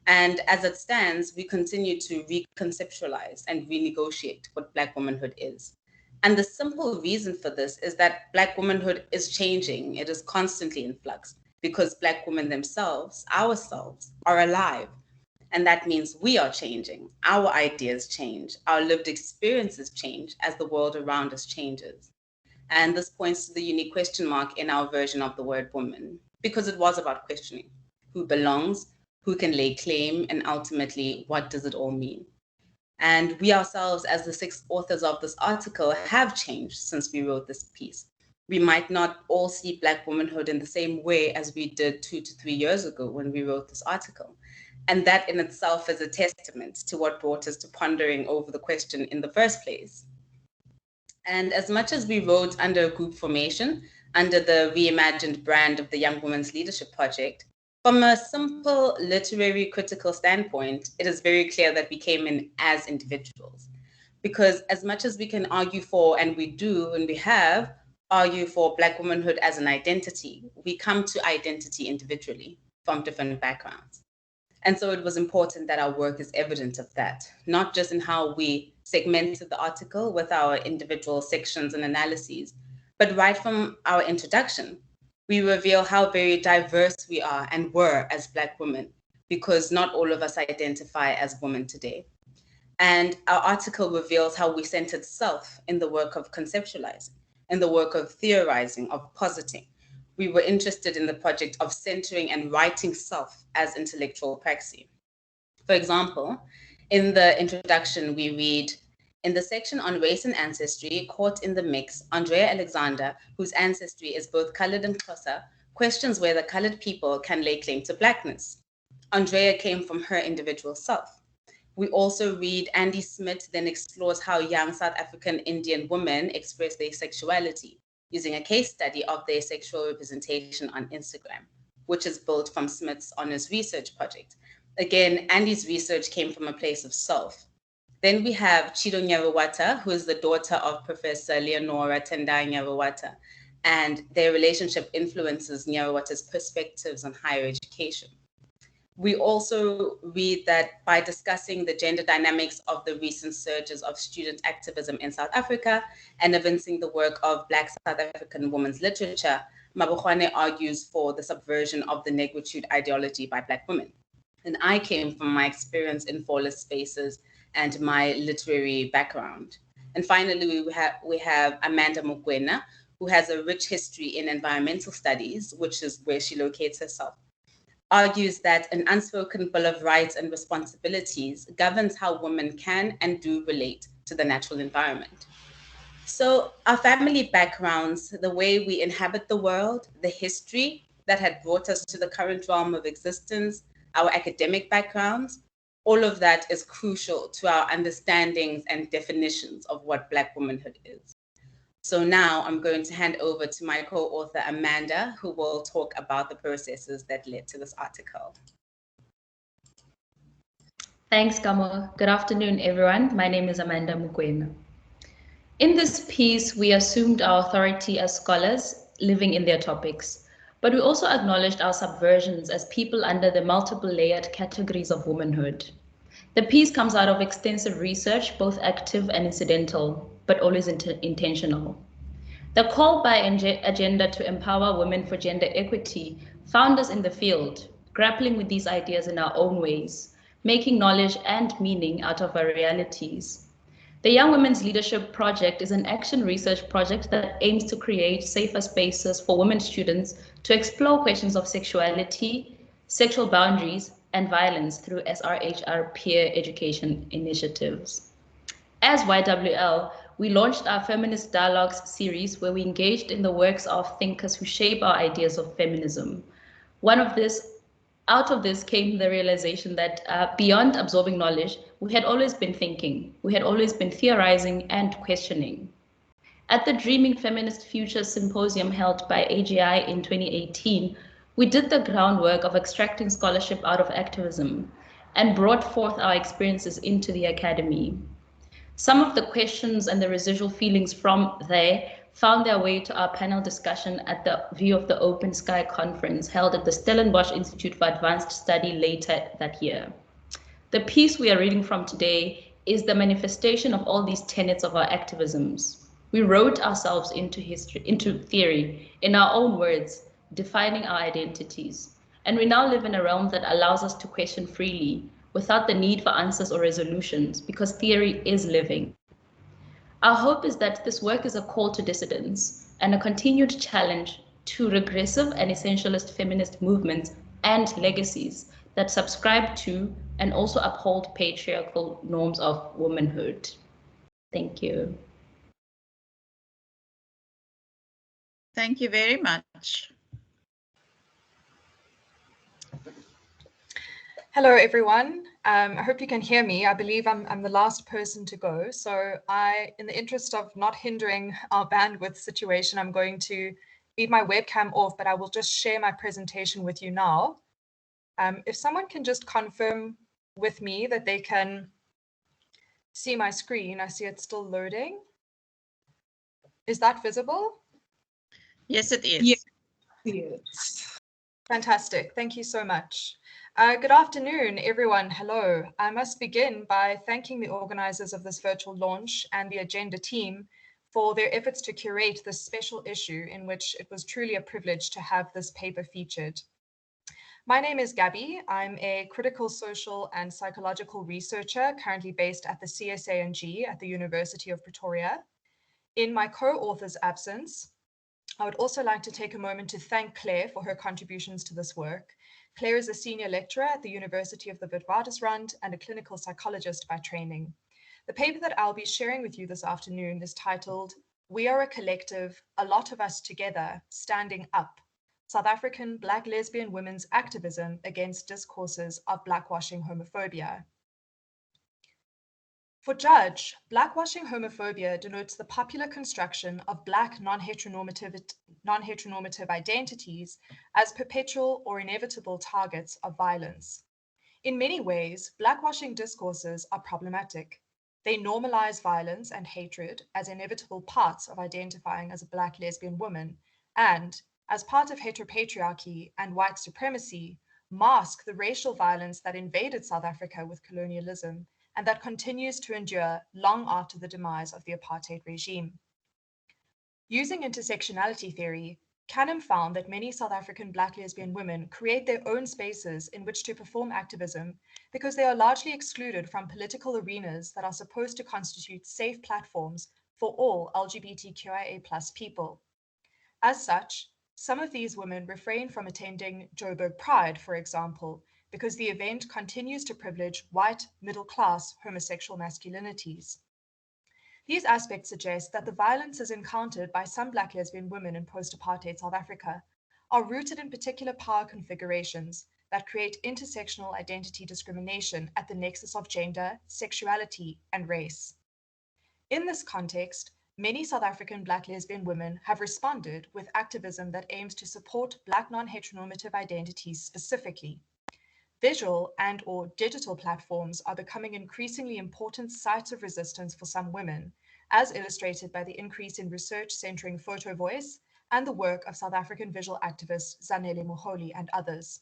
And as it stands, we continue to reconceptualize and renegotiate what Black womanhood is. And the simple reason for this is that Black womanhood is changing. It is constantly in flux because Black women themselves, ourselves, are alive. And that means we are changing. Our ideas change. Our lived experiences change as the world around us changes. And this points to the unique question mark in our version of the word woman, because it was about questioning who belongs, who can lay claim, and ultimately, what does it all mean? And we ourselves, as the 6 authors of this article, have changed since we wrote this piece. We might not all see Black womanhood in the same way as we did 2 to 3 years ago when we wrote this article. And that in itself is a testament to what brought us to pondering over the question in the first place. And as much as we wrote under a group formation, under the reimagined brand of the Young Women's Leadership Project, From a simple literary critical standpoint, it is very clear that we came in as individuals. Because as much as we can argue for, and we do, and we have, argue for Black womanhood as an identity, we come to identity individually from different backgrounds. And so it was important that our work is evident of that, not just in how we segmented the article with our individual sections and analyses, but right from our introduction, we reveal how very diverse we are and were as Black women, because not all of us identify as women today. And our article reveals how we centered self in the work of conceptualizing, in the work of theorizing, of positing. We were interested in the project of centering and writing self as intellectual praxis. For example, in the introduction, we read, in the section on race and ancestry, caught in the mix, Andrea Alexander, whose ancestry is both colored and Xhosa, questions whether colored people can lay claim to Blackness. Andrea came from her individual self. We also read Andy Smith then explores how young South African Indian women express their sexuality, using a case study of their sexual representation on Instagram, which is built from Smith's honors research project. Again, Andy's research came from a place of self. Then we have Chido Nyawata, who is the daughter of Professor Leonora Tendai Nyawata, and their relationship influences Nyawata's perspectives on higher education. We also read that by discussing the gender dynamics of the recent surges of student activism in South Africa and evincing the work of Black South African women's literature, Moguena argues for the subversion of the negritude ideology by Black women. And I came from my experience in Flawless Spaces and my literary background. And finally, we have Amanda Moguena, who has a rich history in environmental studies, which is where she locates herself, argues that an unspoken Bill of Rights and Responsibilities governs how women can and do relate to the natural environment. So our family backgrounds, the way we inhabit the world, the history that had brought us to the current realm of existence, our academic backgrounds, all of that is crucial to our understandings and definitions of what Black womanhood is. So now I'm going to hand over to my co-author, Amanda, who will talk about the processes that led to this article. Thanks, Gamo. Good afternoon, everyone. My name is Amanda Moguena. In this piece, we assumed our authority as scholars living in their topics, but we also acknowledged our subversions as people under the multiple layered categories of womanhood. The piece comes out of extensive research, both active and incidental, but always intentional. The call by Agenda to empower women for gender equity found us in the field, grappling with these ideas in our own ways, making knowledge and meaning out of our realities. The Young Women's Leadership Project is an action research project that aims to create safer spaces for women students to explore questions of sexuality, sexual boundaries, and violence through SRHR peer education initiatives. As YWL, we launched our Feminist Dialogues series where we engaged in the works of thinkers who shape our ideas of feminism. Out of this came the realization that beyond absorbing knowledge, we had always been thinking, we had always been theorizing and questioning. At the Dreaming Feminist Futures Symposium held by AGI in 2018, we did the groundwork of extracting scholarship out of activism and brought forth our experiences into the academy. Some of the questions and the residual feelings from there found their way to our panel discussion at the View of the Open Sky conference held at the Stellenbosch Institute for Advanced Study later that year. The piece we are reading from today is the manifestation of all these tenets of our activisms. We wrote ourselves into history, into theory, in our own words, defining our identities. And we now live in a realm that allows us to question freely, without the need for answers or resolutions, because theory is living. Our hope is that this work is a call to dissidence and a continued challenge to regressive and essentialist feminist movements and legacies that subscribe to and also uphold patriarchal norms of womanhood. Thank you. Thank you very much. Hello, everyone. I hope you can hear me. I believe I'm the last person to go. So in the interest of not hindering our bandwidth situation, I'm going to leave my webcam off, but I will just share my presentation with you now. If someone can just confirm with me that they can see my screen, I see it's still loading. Is that visible? Yes, it is. Yes. Fantastic. Thank you so much. Good afternoon, everyone. Hello. I must begin by thanking the organizers of this virtual launch and the agenda team for their efforts to curate this special issue in which it was truly a privilege to have this paper featured. My name is Gabby. I'm a critical social and psychological researcher currently based at the CSANG at the University of Pretoria. In my co-author's absence, I would also like to take a moment to thank Claire for her contributions to this work. Claire is a senior lecturer at the University of the Witwatersrand and a clinical psychologist by training. The paper that I'll be sharing with you this afternoon is titled, "We Are a Collective, a Lot of Us Together, Standing Up, South African Black Lesbian Women's Activism Against Discourses of Blackwashing Homophobia." For Judge, blackwashing homophobia denotes the popular construction of Black non-heteronormative identities as perpetual or inevitable targets of violence. In many ways, blackwashing discourses are problematic. They normalize violence and hatred as inevitable parts of identifying as a Black lesbian woman, and, as part of heteropatriarchy and white supremacy, mask the racial violence that invaded South Africa with colonialism and that continues to endure long after the demise of the apartheid regime. Using intersectionality theory, Canham found that many South African Black lesbian women create their own spaces in which to perform activism because they are largely excluded from political arenas that are supposed to constitute safe platforms for all LGBTQIA+ people. As such, some of these women refrain from attending Joburg Pride, for example, because the event continues to privilege white, middle-class homosexual masculinities. These aspects suggest that the violences encountered by some Black lesbian women in post-apartheid South Africa are rooted in particular power configurations that create intersectional identity discrimination at the nexus of gender, sexuality, and race. In this context, many South African Black lesbian women have responded with activism that aims to support Black non-heteronormative identities specifically. Visual and/or digital platforms are becoming increasingly important sites of resistance for some women, as illustrated by the increase in research centering photo voice and the work of South African visual activist Zanele Moholi and others.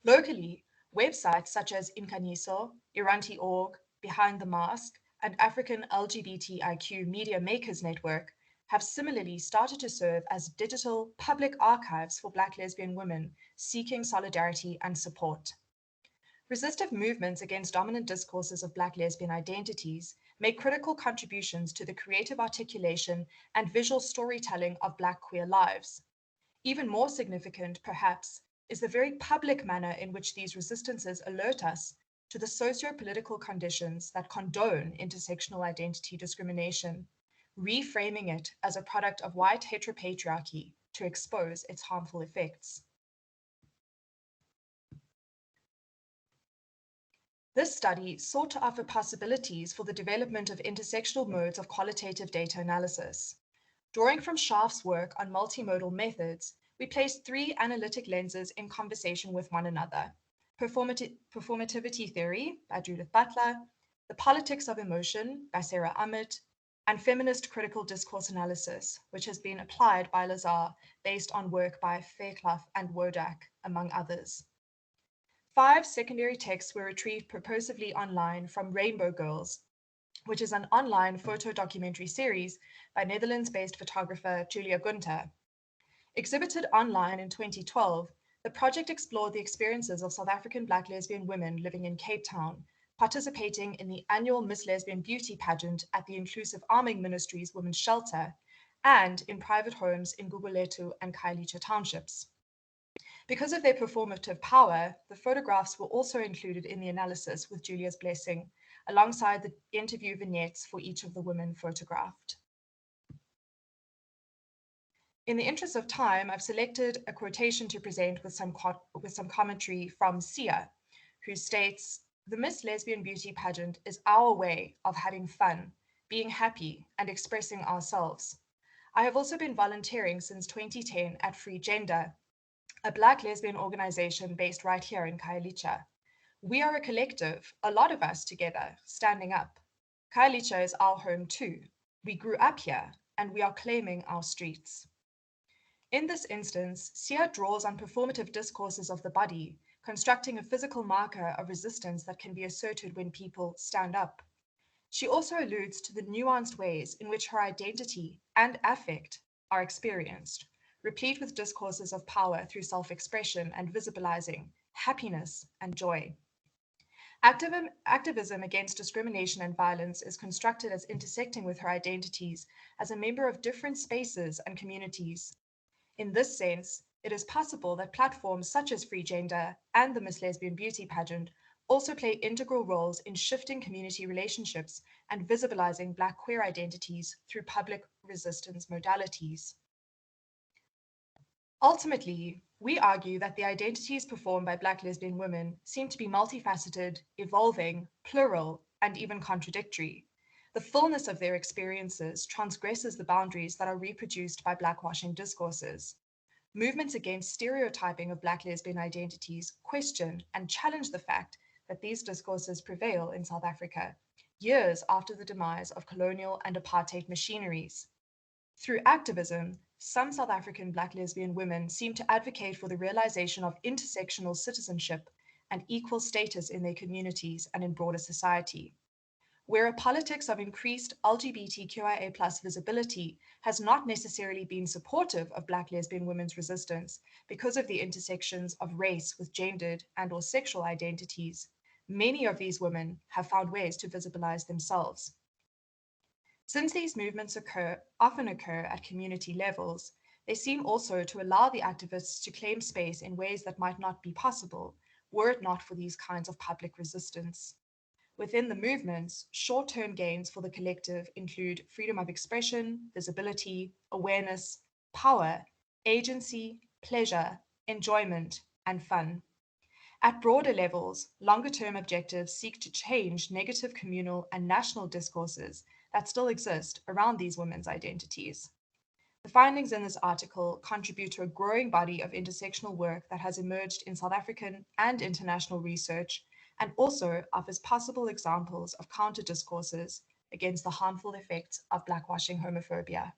Locally, websites such as Inkaniso, Iranti.org, Behind the Mask, and African LGBTIQ Media Makers Network have similarly started to serve as digital public archives for Black lesbian women seeking solidarity and support. Resistive movements against dominant discourses of Black lesbian identities make critical contributions to the creative articulation and visual storytelling of Black queer lives. Even more significant, perhaps, is the very public manner in which these resistances alert us to the socio-political conditions that condone intersectional identity discrimination, reframing it as a product of white heteropatriarchy to expose its harmful effects. This study sought to offer possibilities for the development of intersectional modes of qualitative data analysis. Drawing from Schaaf's work on multimodal methods, we placed three analytic lenses in conversation with one another: performativity theory by Judith Butler, the politics of emotion by Sarah Amit, and feminist critical discourse analysis, which has been applied by Lazar based on work by Fairclough and Wodak, among others. 5 secondary texts were retrieved purposively online from Rainbow Girls, which is an online photo documentary series by Netherlands-based photographer Julia Gunter. Exhibited online in 2012, the project explored the experiences of South African Black lesbian women living in Cape Town, participating in the annual Miss Lesbian Beauty pageant at the Inclusive Arming Ministry's Women's Shelter, and in private homes in Gugulethu and Khayelitsha townships. Because of their performative power, the photographs were also included in the analysis with Julia's blessing, alongside the interview vignettes for each of the women photographed. In the interest of time, I've selected a quotation to present with some commentary from Sia, who states, "The Miss Lesbian Beauty pageant is our way of having fun, being happy, and expressing ourselves. I have also been volunteering since 2010 at Free Gender, a Black lesbian organization based right here in Khayelitsha. We are a collective, a lot of us together, standing up. Khayelitsha is our home too. We grew up here, and we are claiming our streets. In this instance, Sia draws on performative discourses of the body, constructing a physical marker of resistance that can be asserted when people stand up. She also alludes to the nuanced ways in which her identity and affect are experienced, replete with discourses of power through self-expression and visibilizing happiness and joy. Activism against discrimination and violence is constructed as intersecting with her identities as a member of different spaces and communities. In this sense, it is possible that platforms such as Free Gender and the Miss Lesbian Beauty Pageant also play integral roles in shifting community relationships and visibilizing Black queer identities through public resistance modalities. Ultimately, we argue that the identities performed by Black lesbian women seem to be multifaceted, evolving, plural, and even contradictory. The fullness of their experiences transgresses the boundaries that are reproduced by Blackwashing discourses. Movements against stereotyping of Black lesbian identities question and challenge the fact that these discourses prevail in South Africa, years after the demise of colonial and apartheid machineries. Through activism, some South African Black lesbian women seem to advocate for the realization of intersectional citizenship and equal status in their communities and in broader society. Where a politics of increased LGBTQIA+ visibility has not necessarily been supportive of Black lesbian women's resistance because of the intersections of race with gendered and/or sexual identities, many of these women have found ways to visibilize themselves. Since these movements often occur at community levels, they seem also to allow the activists to claim space in ways that might not be possible were it not for these kinds of public resistance. Within the movements, short-term gains for the collective include freedom of expression, visibility, awareness, power, agency, pleasure, enjoyment, and fun. At broader levels, longer-term objectives seek to change negative communal and national discourses that still exist around these women's identities. The findings in this article contribute to a growing body of intersectional work that has emerged in South African and international research, and also offers possible examples of counter-discourses against the harmful effects of Blackwashing homophobia.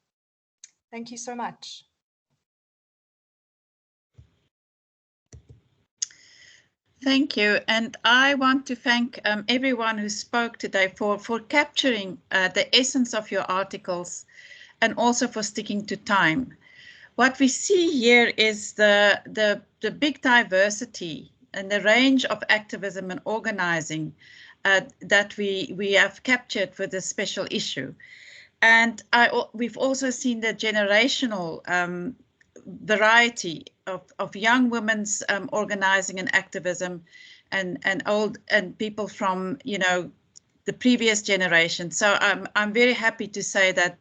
Thank you so much. Thank you. And I want to thank everyone who spoke today for capturing the essence of your articles and also for sticking to time. What we see here is the big diversity and the range of activism and organizing that we have captured for this special issue. And we've also seen the generational variety of young women's organizing and activism and old and people from, you know, the previous generation. So I'm very happy to say that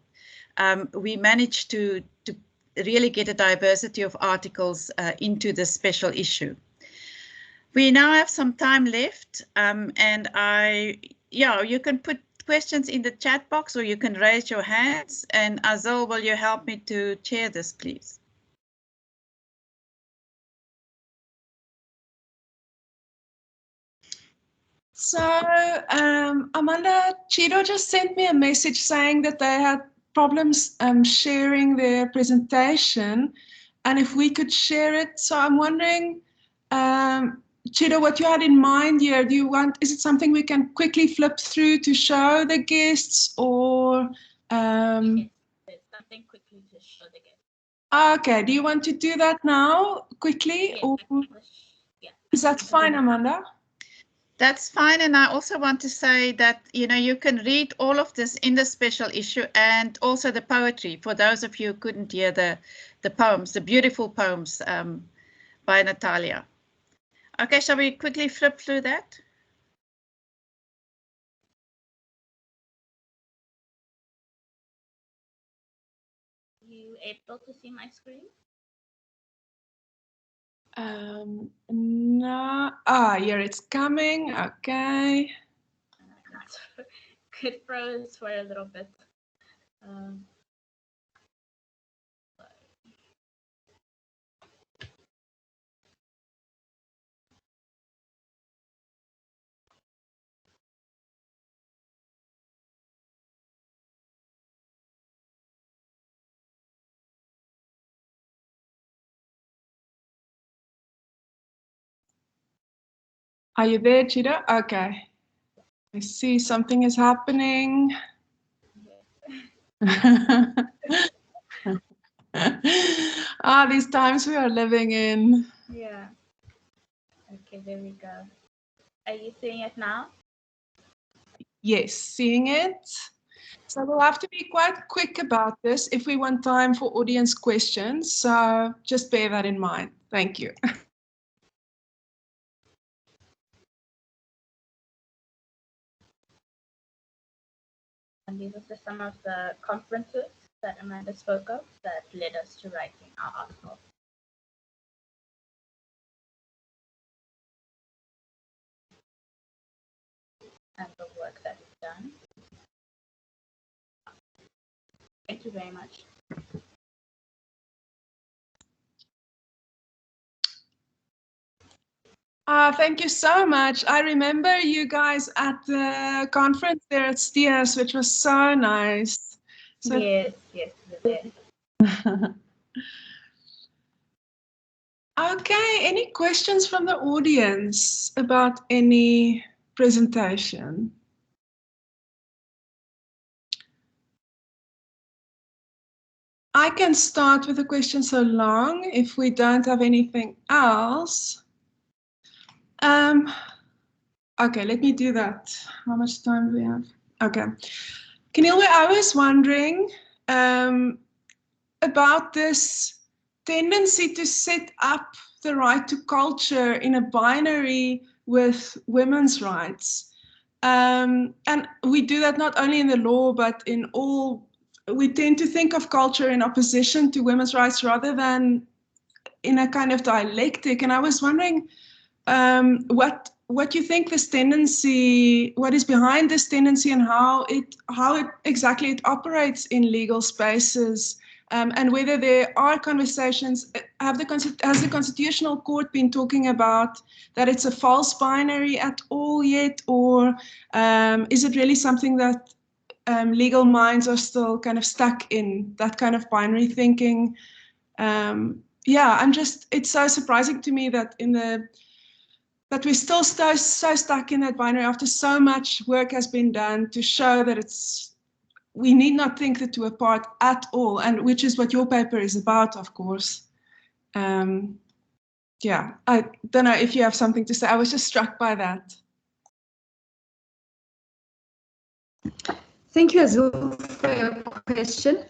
we managed to really get a diversity of articles into this special issue. We now have some time left, and you can put questions in the chat box or you can raise your hands. And Azille, will you help me to chair this, please? So Amanda, Chido just sent me a message saying that they had problems sharing their presentation and if we could share it. So I'm wondering, Chido, what you had in mind here, is it something we can quickly flip through to show the guests or? Something quickly to show the guests. Okay, do you want to do that now quickly? Yes, or yeah. Is that fine, Amanda? That's fine. And I also want to say that, you know, you can read all of this in the special issue and also the poetry for those of you who couldn't hear the poems, the beautiful poems by Natalia. Okay, shall we quickly flip through that? You able to see my screen? No. Here it's coming. Okay. It froze for a little bit. Are you there, Chido? Okay. I see something is happening. These times we are living in. Yeah. Okay, there we go. Are you seeing it now? Yes, seeing it. So we'll have to be quite quick about this if we want time for audience questions. So just bear that in mind. Thank you. And these are just some of the conferences that Amanda spoke of that led us to writing our article. And the work that is done. Thank you very much. Thank you so much. I remember you guys at the conference there at Stiers, which was so nice. So Yes, we're there. Okay, any questions from the audience about any presentation? I can start with a question so long if we don't have anything else. Okay, let me do that. How much time do we have? Okay. Kenilwe, I was wondering about this tendency to set up the right to culture in a binary with women's rights. And we do that not only in the law, but in all, we tend to think of culture in opposition to women's rights rather than in a kind of dialectic. And I was wondering what you think this tendency, what is behind this tendency, and how it exactly it operates in legal spaces, and whether there are conversations. Has the Constitutional Court been talking about that it's a false binary at all yet, or is it really something that legal minds are still kind of stuck in, that kind of binary thinking? Yeah, it's so surprising to me that that we're still so stuck in that binary after so much work has been done to show that we need not think the two apart at all, and which is what your paper is about, of course. Yeah, I don't know if you have something to say. I was just struck by that. Thank you, Azille, for your question.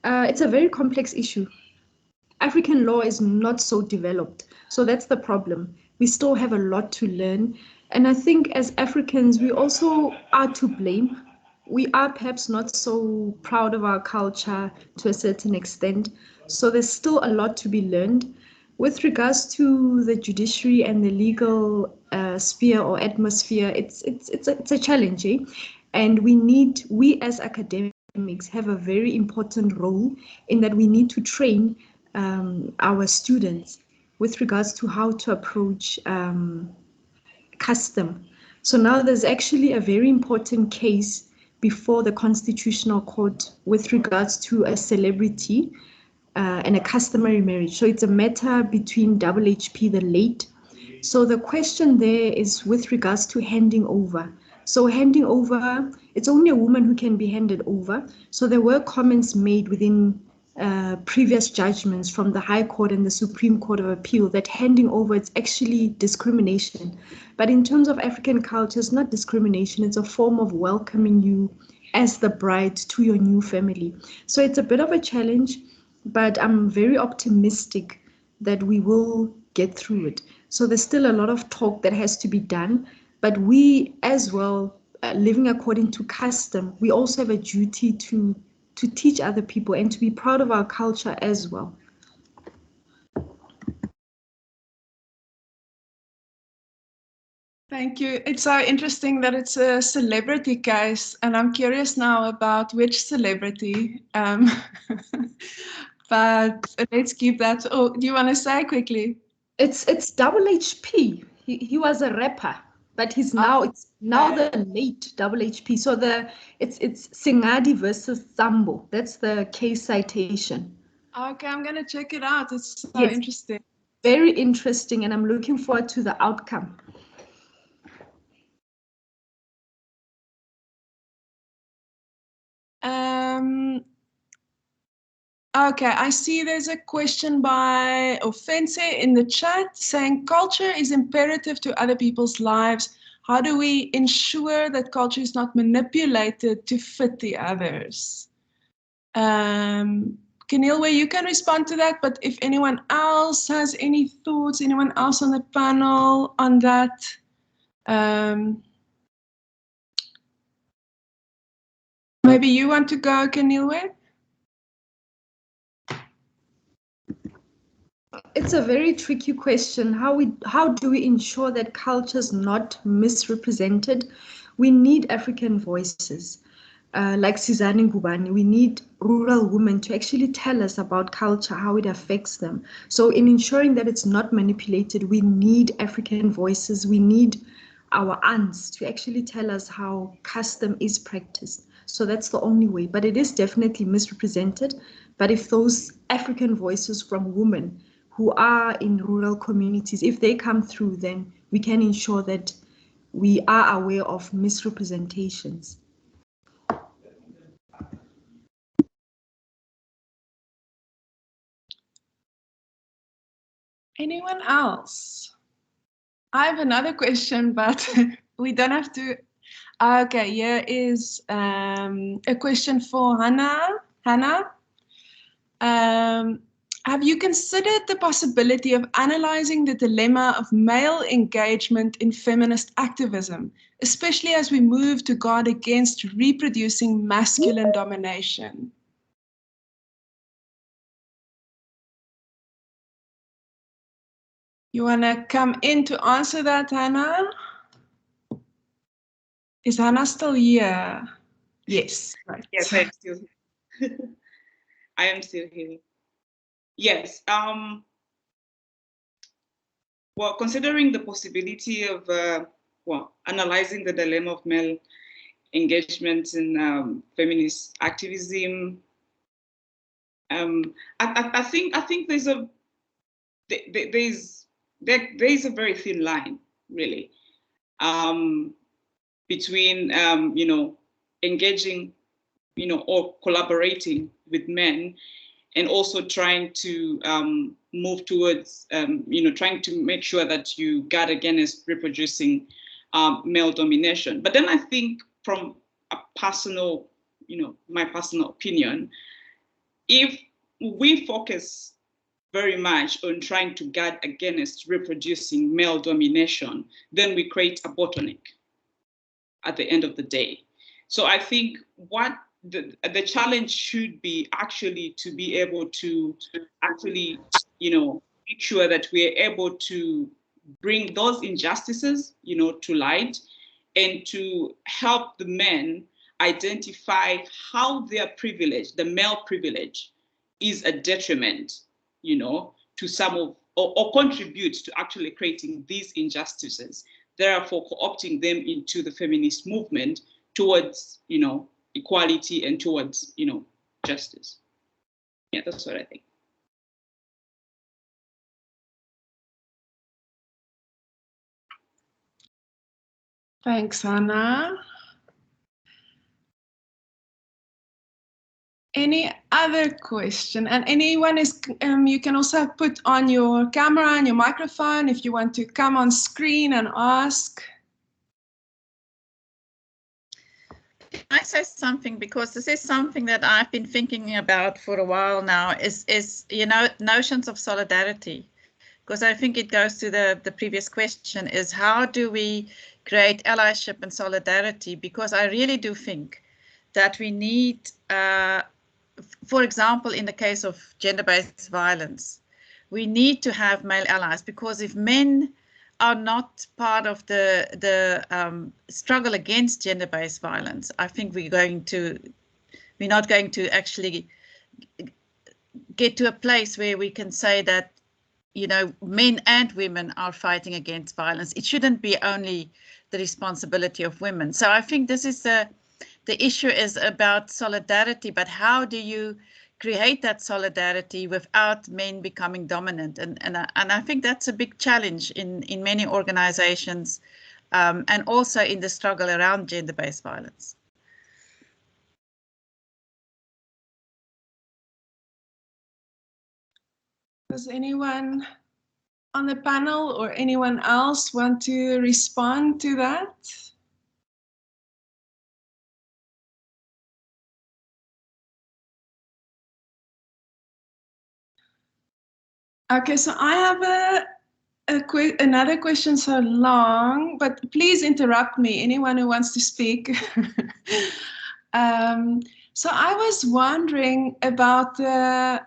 It's a very complex issue. African law is not so developed, so that's the problem. We still have a lot to learn, and I think as Africans, we also are to blame. We are perhaps not so proud of our culture to a certain extent, so there's still a lot to be learned. With regards to the judiciary and the legal sphere or atmosphere, it's a challenge, eh? And we as academics have a very important role in that we need to train our students with regards to how to approach custom. So now there's actually a very important case before the Constitutional Court with regards to a celebrity and a customary marriage. So it's a matter between HHP, the late. So the question there is with regards to handing over. So handing over, it's only a woman who can be handed over. So there were comments made within previous judgments from the High Court and the Supreme Court of Appeal that handing over, it's actually discrimination. But in terms of African culture, it's not discrimination. It's a form of welcoming you as the bride to your new family. So it's a bit of a challenge, but I'm very optimistic that we will get through it. So there's still a lot of talk that has to be done, but we as well, living according to custom, we also have a duty to teach other people and to be proud of our culture as well. Thank you. It's so interesting that it's a celebrity case, and I'm curious now about which celebrity. But let's keep that. Oh, do you want to say quickly? It's HHP. He was a rapper, but he's now the late HHP. So it's Singadi versus Sambo. That's the case citation. Okay, I'm gonna check it out. It's so interesting. Very interesting, and I'm looking forward to the outcome. Okay, I see there's a question by Offense in the chat saying culture is imperative to other people's lives. How do we ensure that culture is not manipulated to fit the others? Kenilwe, you can respond to that, but if anyone else has any thoughts, anyone else on the panel on that, maybe you want to go, Kenilwe? It's a very tricky question. How do we ensure that culture is not misrepresented? We need African voices. Like Sizani Ngubane, we need rural women to actually tell us about culture, how it affects them. So in ensuring that it's not manipulated, we need African voices. We need our aunts to actually tell us how custom is practiced. So that's the only way, but it is definitely misrepresented. But if those African voices from women who are in rural communities, if they come through, then we can ensure that we are aware of misrepresentations. Anyone else? I have another question, but we don't have to. Okay, here is a question for Hannah. Hannah, have you considered the possibility of analyzing the dilemma of male engagement in feminist activism, especially as we move to guard against reproducing masculine domination? You want to come in to answer that, Hannah? Is Hannah still here? Yes, right. Yes, I'm still here. I am still here. Yes. Well, considering the possibility of analyzing the dilemma of male engagement in feminist activism, I think there's a very thin line, really, between engaging, or collaborating with men, and also trying to move towards, trying to make sure that you guard against reproducing male domination. But then I think, from a personal, my personal opinion, if we focus very much on trying to guard against reproducing male domination, then we create a bottleneck at the end of the day. So I think what the challenge should be actually to be able to actually, make sure that we're able to bring those injustices, to light, and to help the men identify how their privilege, the male privilege, is a detriment, to some of, or contributes to actually creating these injustices, therefore co-opting them into the feminist movement towards, equality and towards, justice. Yeah, that's what I think. Thanks, Hannah. Any other question? And anyone is, you can also put on your camera and your microphone if you want to come on screen and ask. Can I say something, because this is something that I've been thinking about for a while now, is notions of solidarity, because I think it goes to the previous question, is how do we create allyship and solidarity? Because I really do think that we need, for example, in the case of gender-based violence, we need to have male allies, because if men are not part of the struggle against gender-based violence, I think we're not going to actually get to a place where we can say that, men and women are fighting against violence. It shouldn't be only the responsibility of women. So I think this is the issue is about solidarity, but how do you create that solidarity without men becoming dominant? And I think that's a big challenge in many organizations, and also in the struggle around gender-based violence. Does anyone on the panel or anyone else want to respond to that? Okay, so I have another question so long, but please interrupt me, anyone who wants to speak. So I was wondering about the,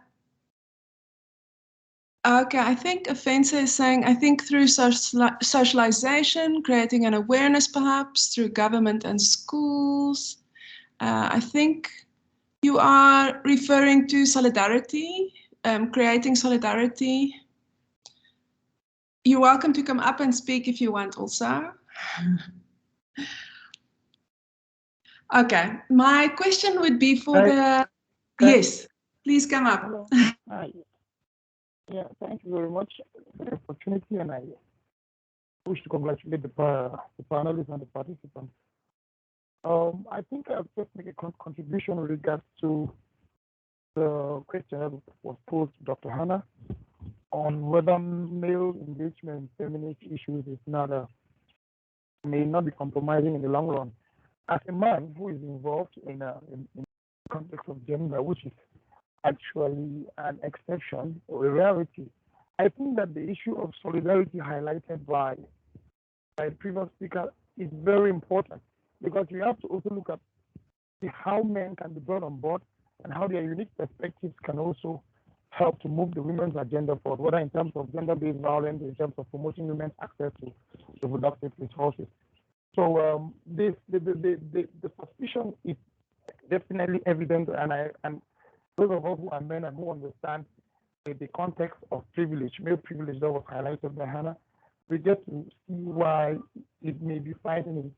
okay, I think Offense is saying, I think through socialization, creating an awareness perhaps through government and schools. I think you are referring to solidarity, creating solidarity. You're welcome to come up and speak if you want also. Okay, my question would be for yes, please come up. Yeah, thank you very much for the opportunity, and I wish to congratulate the panelists and the participants. I think I'll just make a contribution with regards to the question that was posed to Dr. Hannah on whether male engagement in feminist issues is not may not be compromising in the long run. As a man who is involved in the context of gender, which is actually an exception or a rarity, I think that the issue of solidarity highlighted by previous speaker is very important, because we have to also look at how men can be brought on board and how their unique perspectives can also help to move the women's agenda forward, whether in terms of gender-based violence, in terms of promoting women's access to reproductive resources. So the suspicion is definitely evident, and those of us who are men and who understand the context of privilege, male privilege that was highlighted by Hannah, we get to see why it may be fighting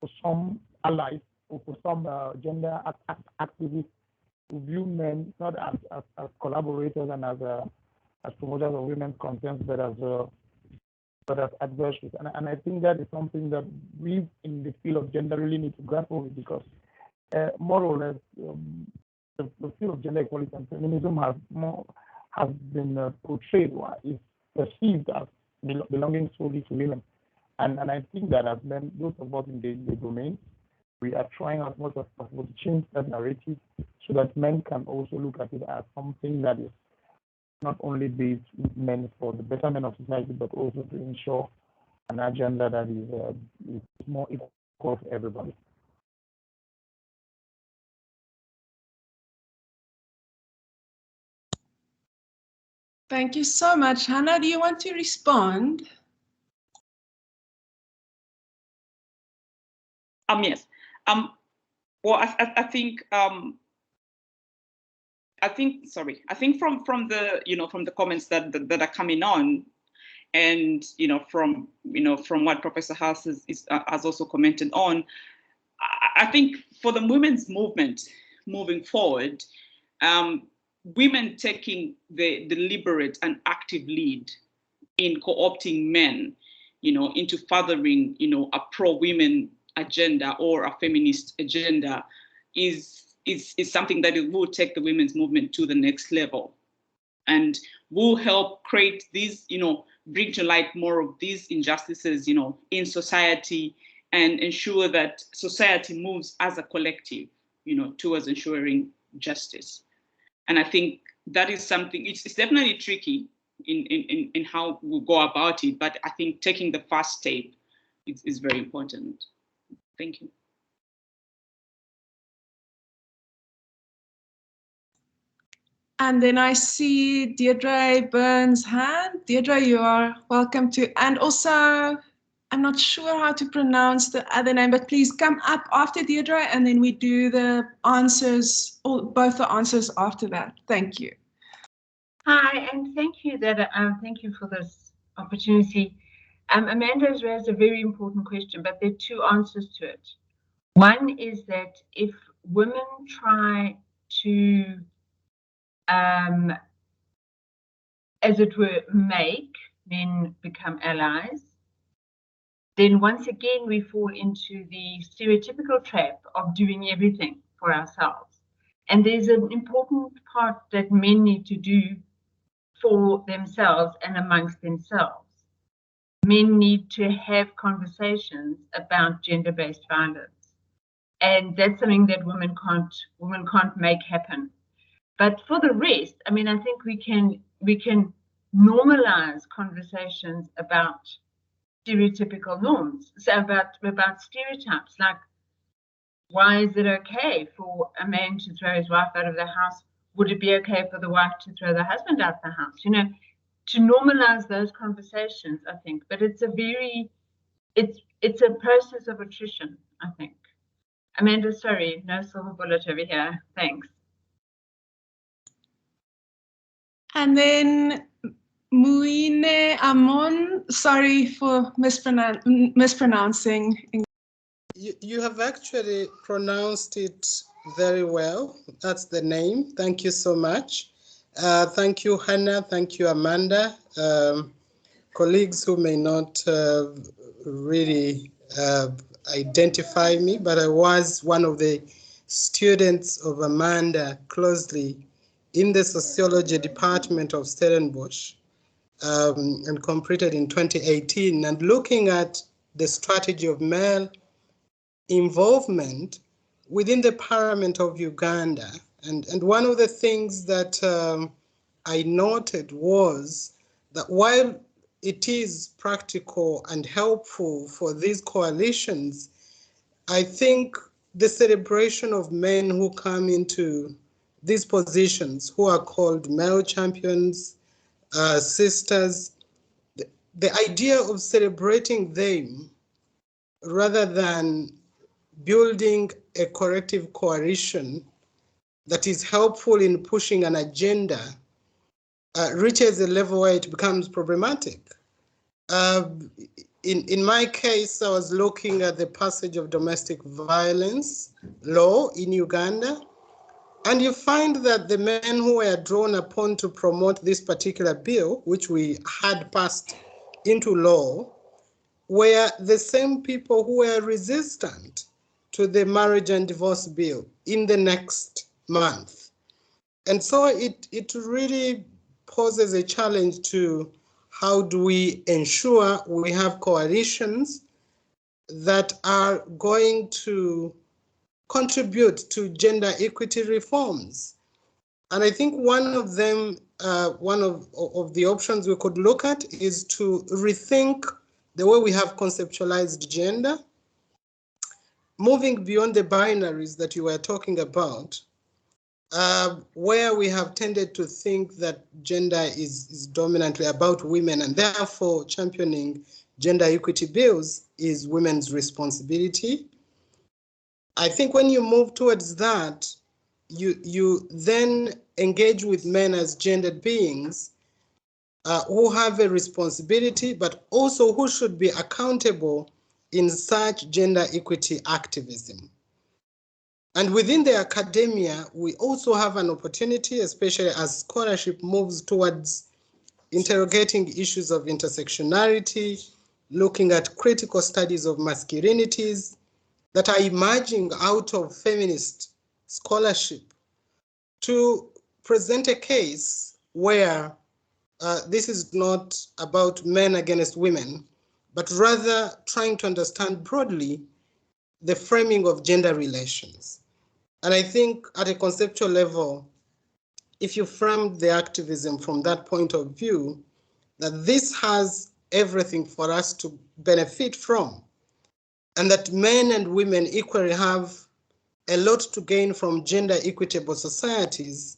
for some allies or for some gender activists who view men not as collaborators and as promoters of women's concerns, but as adversaries. And I think that is something that we in the field of gender really need to grapple with, because more or less the field of gender equality and feminism has been portrayed or is perceived as belonging solely to women. And I think that as men, those of us in the domain, we are trying as much as possible to change that narrative so that men can also look at it as something that is not only based men for the betterment of society, but also to ensure an agenda that is more equal for everybody. Thank you so much. Hannah, do you want to respond? Yes. Well, I think from the comments that are coming on, and from what Professor Haas has also commented on, I think for the women's movement moving forward, women taking the deliberate and active lead in co-opting men, into furthering, a pro-women agenda or a feminist agenda is something that it will take the women's movement to the next level, and will help create these, bring to light more of these injustices, in society, and ensure that society moves as a collective, towards ensuring justice. And I think that is something, it's definitely tricky in how we go about it, but I think taking the first step is very important. Thank you. And then I see Deirdre Burns' hand. Deirdre, you are welcome to, and also, I'm not sure how to pronounce the other name, but please come up after Deirdre, and then we do the answers, or both the answers after that. Thank you. Hi, and thank you for this opportunity. Amanda has raised a very important question, but there are two answers to it. One is that if women try to, as it were, make men become allies, then once again we fall into the stereotypical trap of doing everything for ourselves. And there's an important part that men need to do for themselves and amongst themselves. Men need to have conversations about gender-based violence, and that's something that women can't make happen. But for the rest, I mean, I think we can normalize conversations about stereotypical norms, so about stereotypes, like, why is it okay for a man to throw his wife out of the house? Would it be okay for the wife to throw the husband out the house? You know, to normalize those conversations, I think. But it's a process of attrition, I think. Amanda, sorry, no silver bullet over here. Thanks. And then Moguena Amon, sorry for mispronouncing. You have actually pronounced it very well. That's the name. Thank you so much. Thank you, Hannah. Thank you, Amanda. Colleagues who may not really identify me, but I was one of the students of Amanda closely in the sociology department of Stellenbosch, and completed in 2018. And looking at the strategy of male involvement within the Parliament of Uganda. And one of the things that I noted was that while it is practical and helpful for these coalitions, I think the celebration of men who come into these positions, who are called male champions, sisters, the idea of celebrating them rather than building a corrective coalition that is helpful in pushing an agenda reaches a level where it becomes problematic. In my case, I was looking at the passage of domestic violence law in Uganda, and you find that the men who were drawn upon to promote this particular bill, which we had passed into law, were the same people who were resistant to the marriage and divorce bill in the next month. And so it really poses a challenge to how do we ensure we have coalitions that are going to contribute to gender equity reforms. And I think one of them, one of the options we could look at is to rethink the way we have conceptualized gender, moving beyond the binaries that you were talking about, where we have tended to think that gender is dominantly about women, and therefore championing gender equity bills is women's responsibility. I think when you move towards that, you then engage with men as gendered beings who have a responsibility, but also who should be accountable in such gender equity activism. And within the academia, we also have an opportunity, especially as scholarship moves towards interrogating issues of intersectionality, looking at critical studies of masculinities that are emerging out of feminist scholarship, to present a case where this is not about men against women, but rather trying to understand broadly the framing of gender relations. And I think at a conceptual level, if you frame the activism from that point of view, that this has everything for us to benefit from, and that men and women equally have a lot to gain from gender equitable societies,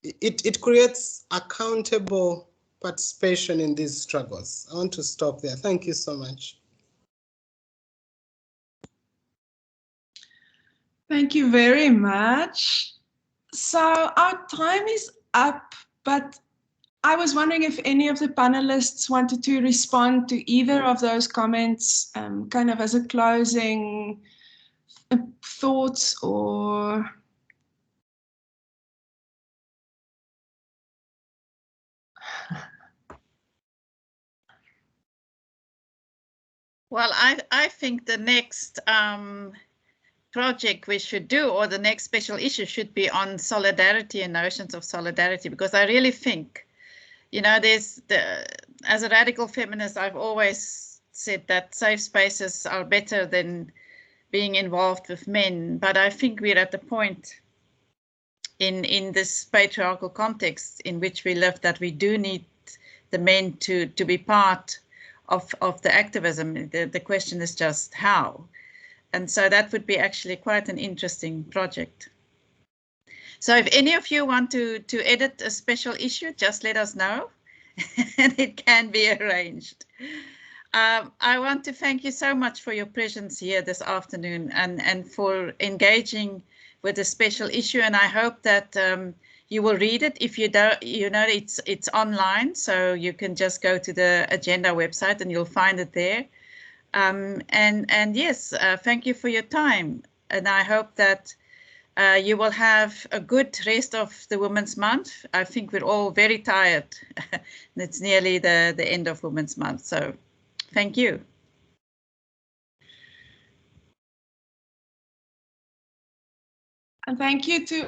it creates accountable participation in these struggles. I want to stop there. Thank you so much. Thank you very much. So our time is up, but I was wondering if any of the panelists wanted to respond to either of those comments, kind of as a closing thoughts or... Well, I think the next project we should do, or the next special issue, should be on solidarity and notions of solidarity, because I really think you know, as a radical feminist, I've always said that safe spaces are better than being involved with men. But I think we're at the point in this patriarchal context in which we live that we do need the men to be part of the activism. The question is just how. And so that would be actually quite an interesting project. So if any of you want to edit a special issue, just let us know and it can be arranged. I want to thank you so much for your presence here this afternoon and for engaging with the special issue. And I hope that you will read it. If you don't, you know, it's online, so you can just go to the agenda website and you'll find it there. And yes, thank you for your time. And I hope that you will have a good rest of the Women's Month. I think we're all very tired. It's nearly the end of Women's Month. So thank you. And thank you to